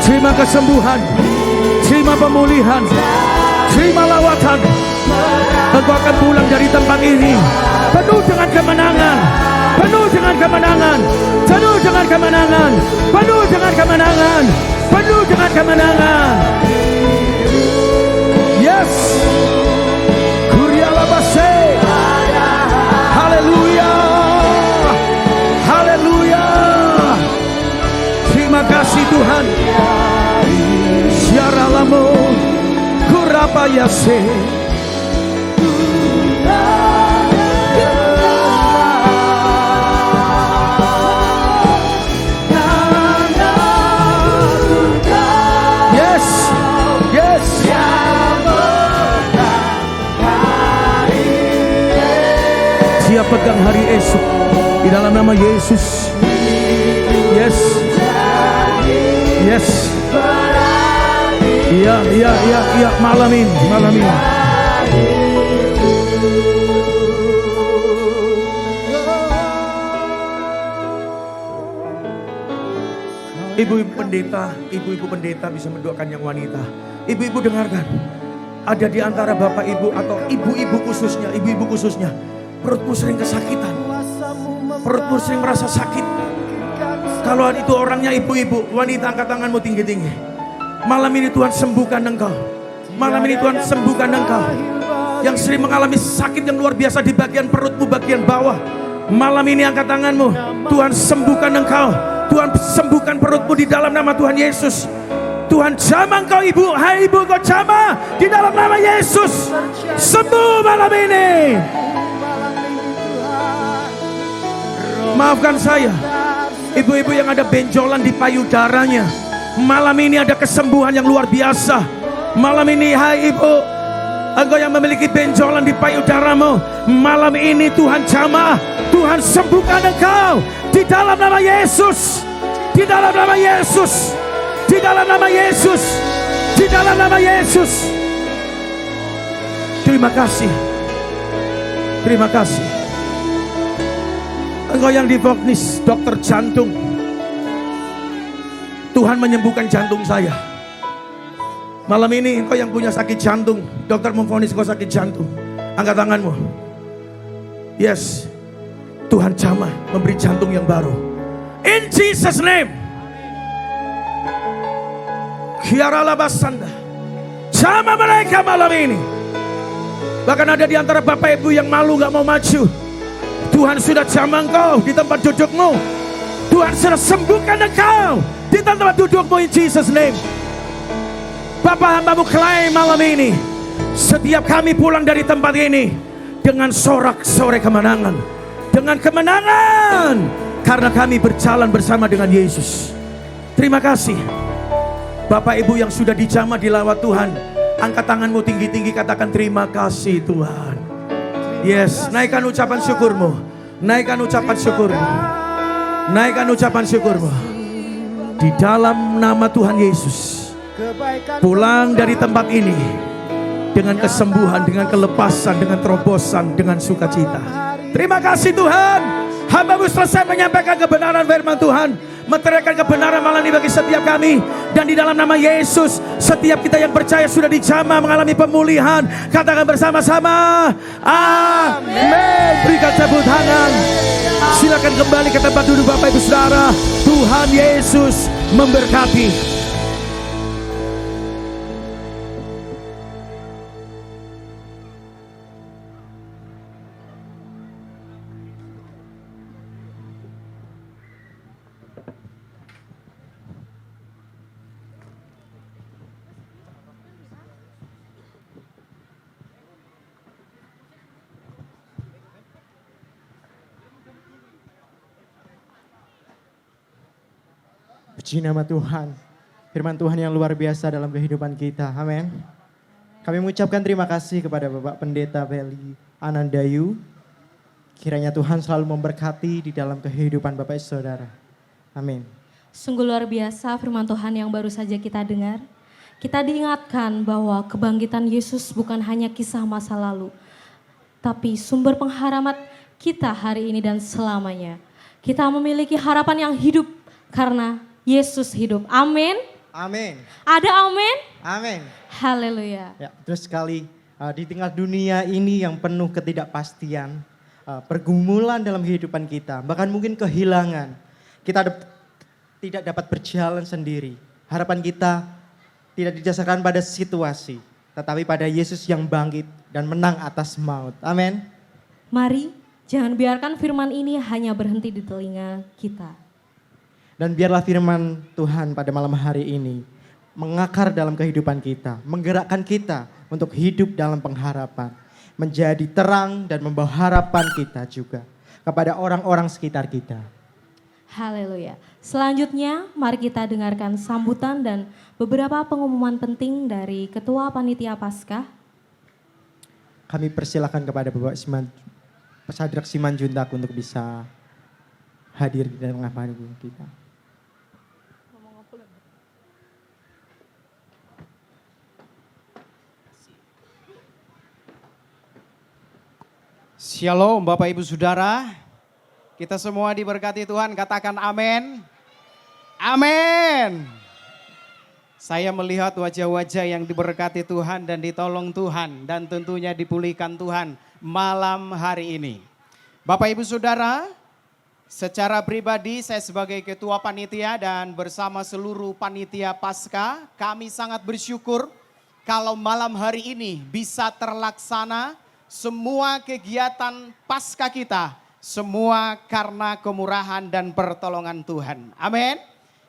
Terima kesembuhan, terima pemulihan, terima lawatan. Engkau akan pulang dari tempat ini penuh dengan kemenangan, penuh dengan kemenangan, penuh dengan kemenangan, penuh dengan kemenangan, penuh dengan kemenangan. Yes. Kurialabase. yase. Yes, yes. Siap pegang hari esok di dalam nama Yesus. Yes, yes. Iya, malam ini. Ibu-ibu pendeta bisa mendoakan yang wanita. Ibu-ibu dengarkan. Ada di antara bapak ibu atau ibu-ibu khususnya, perutmu sering kesakitan. Perutmu sering merasa sakit. Kalau itu orangnya ibu-ibu, wanita, angkat tanganmu tinggi-tinggi. Malam ini Tuhan sembuhkan engkau. Malam ini Tuhan sembuhkan engkau. Yang sering mengalami sakit yang luar biasa di bagian perutmu, bagian bawah. Malam ini angkat tanganmu. Tuhan sembuhkan engkau. Tuhan sembuhkan perutmu di dalam nama Tuhan Yesus. Tuhan jamah engkau ibu. Hai ibu, kau jamah di dalam nama Yesus. Sembuh malam ini. Maafkan saya, ibu-ibu yang ada benjolan di payudaranya. Malam ini ada kesembuhan yang luar biasa. Malam ini hai ibu, engkau yang memiliki benjolan di payudaramu, malam ini Tuhan jamah. Tuhan sembuhkan engkau di dalam nama Yesus. Di dalam nama Yesus. Di dalam nama Yesus. Di dalam nama Yesus. Terima kasih. Terima kasih. Engkau yang divonis dokter jantung, Tuhan menyembuhkan jantung saya. Malam ini engkau yang punya sakit jantung, dokter memvonis kau sakit jantung, angkat tanganmu. Yes, Tuhan jamah memberi jantung yang baru. In Jesus name. Kiaralabasanda. Jamah mereka malam ini. Bahkan ada di antara bapak ibu yang malu gak mau maju. Tuhan sudah jamah engkau di tempat dudukmu. Tuhan sudah sembuhkan engkau di tempat dudukmu in Jesus name. Bapak hambamu klaim malam ini, setiap kami pulang dari tempat ini dengan sorak-sorai kemenangan. Dengan kemenangan. Karena kami berjalan bersama dengan Yesus. Terima kasih. Bapak ibu yang sudah dijamah di lawat Tuhan, angkat tanganmu tinggi-tinggi, katakan terima kasih Tuhan. Yes, naikkan ucapan syukurmu. Naikkan ucapan syukurmu. Naikkan ucapan syukurmu. Di dalam nama Tuhan Yesus, pulang dari tempat ini dengan kesembuhan, dengan kelepasan, dengan terobosan, dengan sukacita. Terima kasih Tuhan. Hamba-Mu selesai menyampaikan kebenaran firman Tuhan, menteriakan kebenaran malam ini bagi setiap kami. Dan di dalam nama Yesus, setiap kita yang percaya sudah dijamah mengalami pemulihan. Katakan bersama-sama, amin. Berikan tepuk tangan. Silakan kembali ke tempat duduk Bapak Ibu Saudara. Tuhan Yesus memberkati. Puji nama Tuhan. Firman Tuhan yang luar biasa dalam kehidupan kita. Amin. Kami mengucapkan terima kasih kepada Bapak Pendeta Beli Anandayu. Kiranya Tuhan selalu memberkati di dalam kehidupan Bapak Saudara. Amin. Sungguh luar biasa firman Tuhan yang baru saja kita dengar. Kita diingatkan bahwa kebangkitan Yesus bukan hanya kisah masa lalu, tapi sumber pengharapan kita hari ini dan selamanya. Kita memiliki harapan yang hidup karena Yesus hidup. Amin. Amin. Ada amin? Amin. Haleluya. Ya, terus sekali di tengah dunia ini yang penuh ketidakpastian, pergumulan dalam kehidupan kita, bahkan mungkin kehilangan, kita tidak dapat berjalan sendiri. Harapan kita tidak didasarkan pada situasi, tetapi pada Yesus yang bangkit dan menang atas maut. Amin. Mari jangan biarkan firman ini hanya berhenti di telinga kita. Dan biarlah firman Tuhan pada malam hari ini mengakar dalam kehidupan kita, menggerakkan kita untuk hidup dalam pengharapan, menjadi terang dan membawa harapan kita juga kepada orang-orang sekitar kita. Haleluya. Selanjutnya mari kita dengarkan sambutan dan beberapa pengumuman penting dari Ketua Panitia Paskah. Kami persilakan kepada Bapak Sadrak Simanjuntak untuk bisa hadir di tengah panggung kita. Shalom Bapak Ibu Saudara, kita semua diberkati Tuhan, katakan amin. Amin. Saya melihat wajah-wajah yang diberkati Tuhan dan ditolong Tuhan dan tentunya dipulihkan Tuhan malam hari ini. Bapak Ibu Saudara, secara pribadi saya sebagai Ketua Panitia dan bersama seluruh Panitia Paskah, kami sangat bersyukur kalau malam hari ini bisa terlaksana semua kegiatan Paskah kita, semua karena kemurahan dan pertolongan Tuhan. Amin.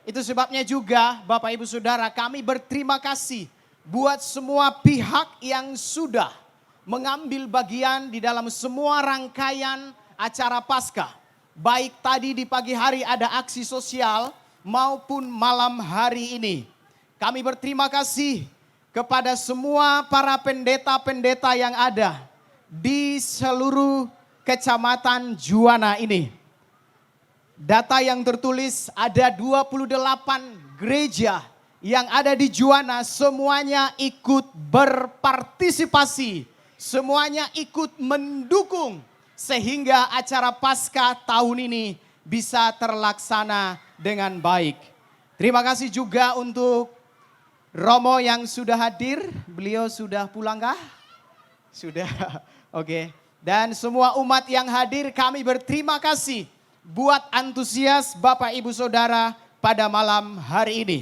Itu sebabnya juga Bapak Ibu Saudara, kami berterima kasih buat semua pihak yang sudah mengambil bagian di dalam semua rangkaian acara Paskah. Baik tadi di pagi hari ada aksi sosial maupun malam hari ini. Kami berterima kasih kepada semua para pendeta-pendeta yang ada di seluruh kecamatan Juwana ini. Data yang tertulis ada 28 gereja yang ada di Juwana, semuanya ikut berpartisipasi, semuanya ikut mendukung sehingga acara Paskah tahun ini bisa terlaksana dengan baik. Terima kasih juga untuk Romo yang sudah hadir, beliau sudah pulangkah? Sudah. Oke, dan semua umat yang hadir kami berterima kasih buat antusias Bapak Ibu Saudara pada malam hari ini.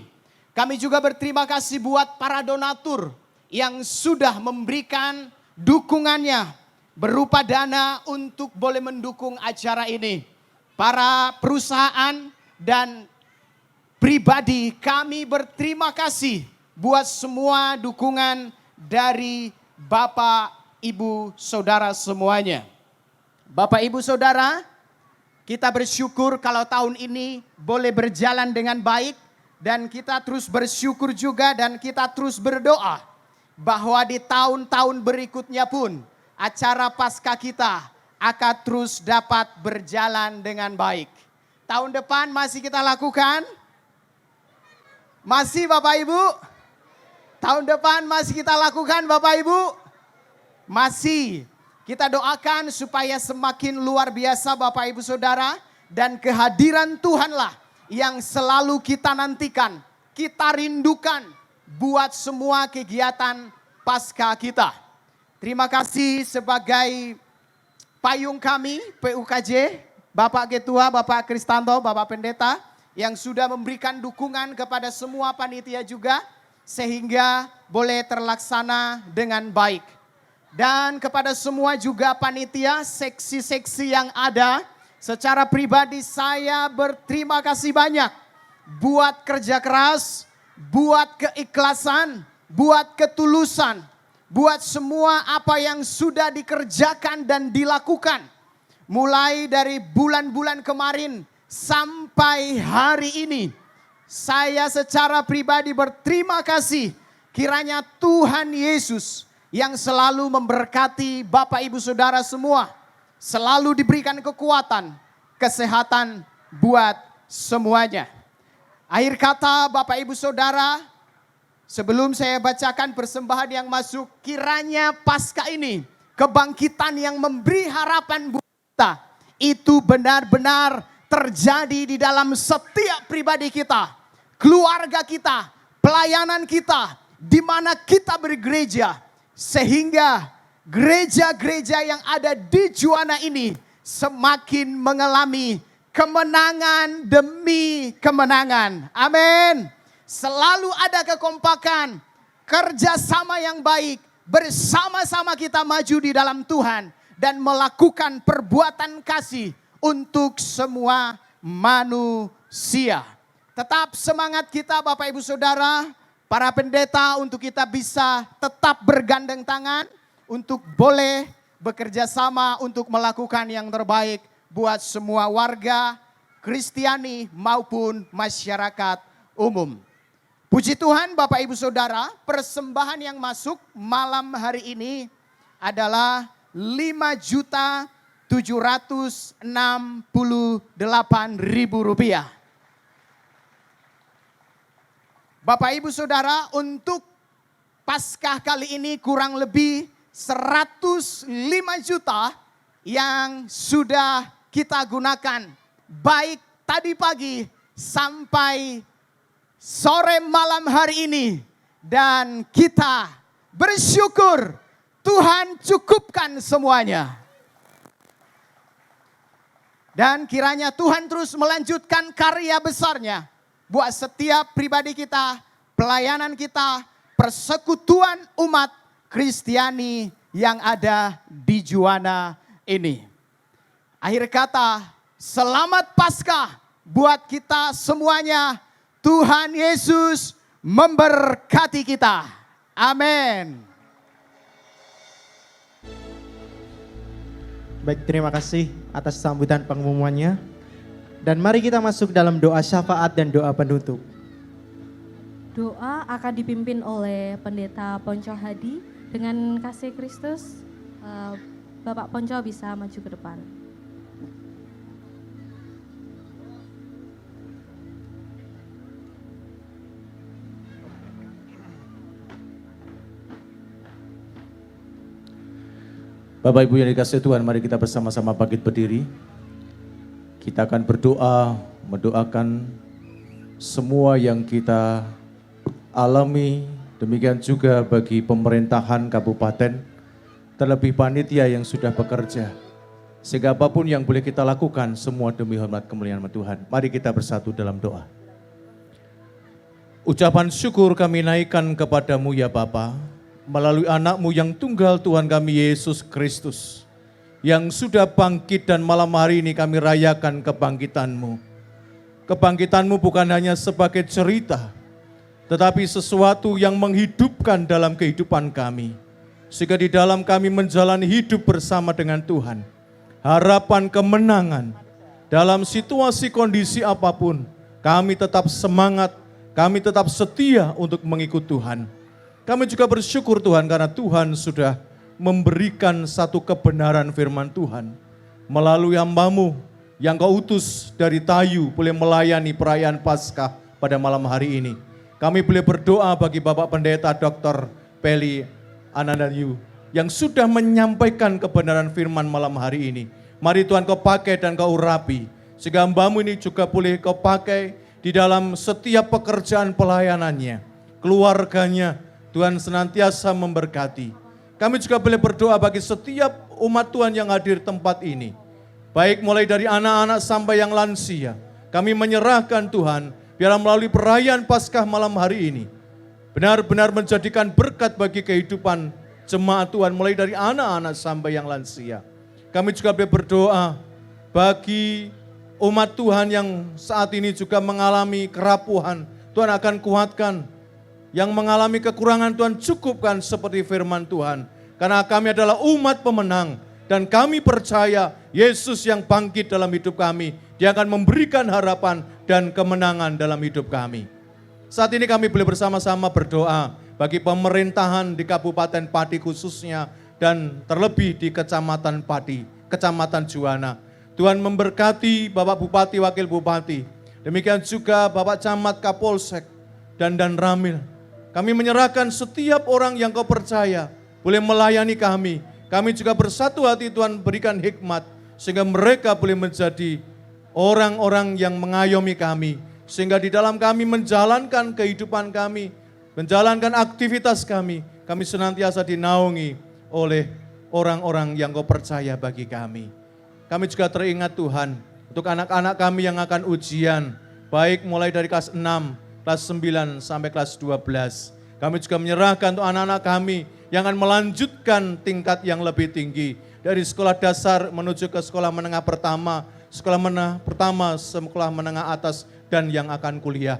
Kami juga berterima kasih buat para donatur yang sudah memberikan dukungannya berupa dana untuk boleh mendukung acara ini. Para perusahaan dan pribadi kami berterima kasih buat semua dukungan dari Bapak Ibu Saudara semuanya. Bapak Ibu Saudara, kita bersyukur kalau tahun ini boleh berjalan dengan baik. Dan kita terus bersyukur juga dan kita terus berdoa bahwa di tahun-tahun berikutnya pun acara Paskah kita akan terus dapat berjalan dengan baik. Tahun depan masih kita lakukan? Masih Bapak Ibu? Tahun depan masih kita lakukan Bapak Ibu? Masih. Kita doakan supaya semakin luar biasa Bapak Ibu Saudara. Dan kehadiran Tuhanlah yang selalu kita nantikan. Kita rindukan buat semua kegiatan Paskah kita. Terima kasih sebagai payung kami PUKJ. Bapak Ketua, Bapak Kristanto, Bapak Pendeta. Yang sudah memberikan dukungan kepada semua panitia juga. Sehingga boleh terlaksana dengan baik. Dan kepada semua juga panitia, seksi-seksi yang ada, secara pribadi saya berterima kasih banyak buat kerja keras, buat keikhlasan, buat ketulusan, buat semua apa yang sudah dikerjakan dan dilakukan. Mulai dari bulan-bulan kemarin sampai hari ini, saya secara pribadi berterima kasih kiranya Tuhan Yesus yang selalu memberkati Bapak Ibu Saudara semua. Selalu diberikan kekuatan, kesehatan buat semuanya. Akhir kata Bapak Ibu Saudara, sebelum saya bacakan persembahan yang masuk, kiranya Paskah ini kebangkitan yang memberi harapan buat kita. Itu benar-benar terjadi di dalam setiap pribadi kita, keluarga kita, pelayanan kita, di mana kita bergereja. Sehingga gereja-gereja yang ada di Juwana ini semakin mengalami kemenangan demi kemenangan. Amin. Selalu ada kekompakan, kerjasama yang baik, bersama-sama kita maju di dalam Tuhan dan melakukan perbuatan kasih untuk semua manusia. Tetap semangat kita Bapak Ibu Saudara, para pendeta untuk kita bisa tetap bergandeng tangan untuk boleh bekerja sama untuk melakukan yang terbaik buat semua warga Kristiani maupun masyarakat umum. Puji Tuhan Bapak Ibu Saudara, persembahan yang masuk malam hari ini adalah 5.768.000 rupiah. Bapak Ibu Saudara, untuk Paskah kali ini kurang lebih 105 juta yang sudah kita gunakan baik tadi pagi sampai sore malam hari ini, dan kita bersyukur Tuhan cukupkan semuanya. Dan kiranya Tuhan terus melanjutkan karya besarnya buat setiap pribadi kita, pelayanan kita, persekutuan umat Kristiani yang ada di Juwana ini. Akhir kata, selamat Paskah buat kita semuanya. Tuhan Yesus memberkati kita. Amin. Baik, terima kasih atas sambutan pengumumannya. Dan mari kita masuk dalam doa syafaat dan doa penutup. Doa akan dipimpin oleh Pendeta Ponco Hadi dengan kasih Kristus. Bapak Ponco bisa maju ke depan. Bapak Ibu yang dikasihi Tuhan, mari kita bersama-sama bangkit berdiri. Kita akan berdoa, mendoakan semua yang kita alami, demikian juga bagi pemerintahan kabupaten, terlebih panitia yang sudah bekerja. Sehingga apapun yang boleh kita lakukan, semua demi hormat kemuliaan Tuhan. Mari kita bersatu dalam doa. Ucapan syukur kami naikkan kepadamu ya Bapa, melalui anak-Mu yang tunggal Tuhan kami Yesus Kristus, yang sudah bangkit, dan malam hari ini kami rayakan kebangkitan-Mu. Kebangkitan-Mu bukan hanya sebagai cerita, tetapi sesuatu yang menghidupkan dalam kehidupan kami. Sehingga di dalam kami menjalani hidup bersama dengan Tuhan. Harapan kemenangan dalam situasi kondisi apapun, kami tetap semangat, kami tetap setia untuk mengikut Tuhan. Kami juga bersyukur Tuhan karena Tuhan sudah memberikan satu kebenaran firman Tuhan. Melalui hamba-Mu yang Kau utus dari Tayu boleh melayani perayaan Paskah pada malam hari ini. Kami boleh berdoa bagi Bapak Pendeta Dr. Peli Anandayu yang sudah menyampaikan kebenaran firman malam hari ini. Mari Tuhan Kau pakai dan Kau urapi. Sehingga hamba-Mu ini juga boleh Kau pakai di dalam setiap pekerjaan pelayanannya, keluarganya. Tuhan senantiasa memberkati. Kami juga boleh berdoa bagi setiap umat Tuhan yang hadir tempat ini. Baik mulai dari anak-anak sampai yang lansia. Kami menyerahkan Tuhan, biarlah melalui perayaan Paskah malam hari ini, benar-benar menjadikan berkat bagi kehidupan jemaat Tuhan, mulai dari anak-anak sampai yang lansia. Kami juga boleh berdoa bagi umat Tuhan yang saat ini juga mengalami kerapuhan. Tuhan akan kuatkan. Yang mengalami kekurangan Tuhan cukupkan seperti firman Tuhan. Karena kami adalah umat pemenang. Dan kami percaya Yesus yang bangkit dalam hidup kami. Dia akan memberikan harapan dan kemenangan dalam hidup kami. Saat ini kami boleh bersama-sama berdoa bagi pemerintahan di Kabupaten Pati khususnya. Dan terlebih di Kecamatan Pati, Kecamatan Juwana. Tuhan memberkati Bapak Bupati, Wakil Bupati. Demikian juga Bapak Camat, Kapolsek, dan Ramil. Kami menyerahkan setiap orang yang Kau percaya boleh melayani kami. Kami juga bersatu hati Tuhan berikan hikmat sehingga mereka boleh menjadi orang-orang yang mengayomi kami. Sehingga di dalam kami menjalankan kehidupan kami, menjalankan aktivitas kami senantiasa dinaungi oleh orang-orang yang Kau percaya bagi kami. Kami juga teringat Tuhan untuk anak-anak kami yang akan ujian, baik mulai dari kelas 6, kelas 9 sampai kelas 12. Kami juga menyerahkan untuk anak-anak kami yang akan melanjutkan tingkat yang lebih tinggi. Dari sekolah dasar menuju ke sekolah menengah pertama, sekolah menengah pertama, sekolah menengah atas, dan yang akan kuliah.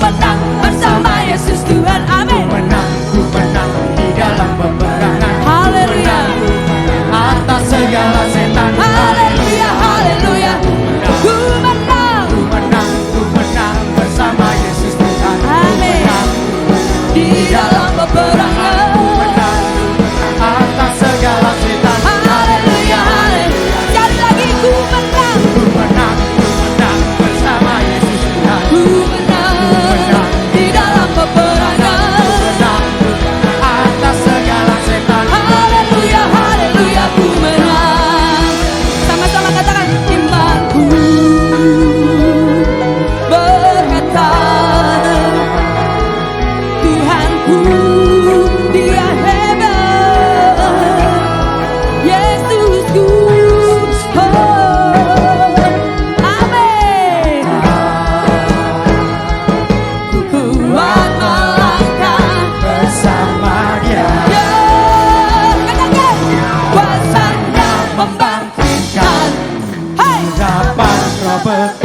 menang bersama Yesus Tuhan. Amin. Ku menang di dalam peperangan. Haleluya. Atas segala setan. Haleluya, haleluya. Ku menang. Ku menang bersama Yesus Tuhan. Amin. Di dalam peperangan. Atas segala setan. Haleluya, haleluya. Sekali lagi ku menang. Ku menang bersama Yesus Tuhan. Ku menang di dalam peperangan. Atas segala setan. Haleluya, haleluya, ku menang. Sama-sama katakan, imanku berkata, Tuhanku Dia hebat, Yesusku, oh, amin. Ku kuat melangkah Bersama Dia. ya, katakan, kuasanya membangkitkan. Hai, Dapat Roh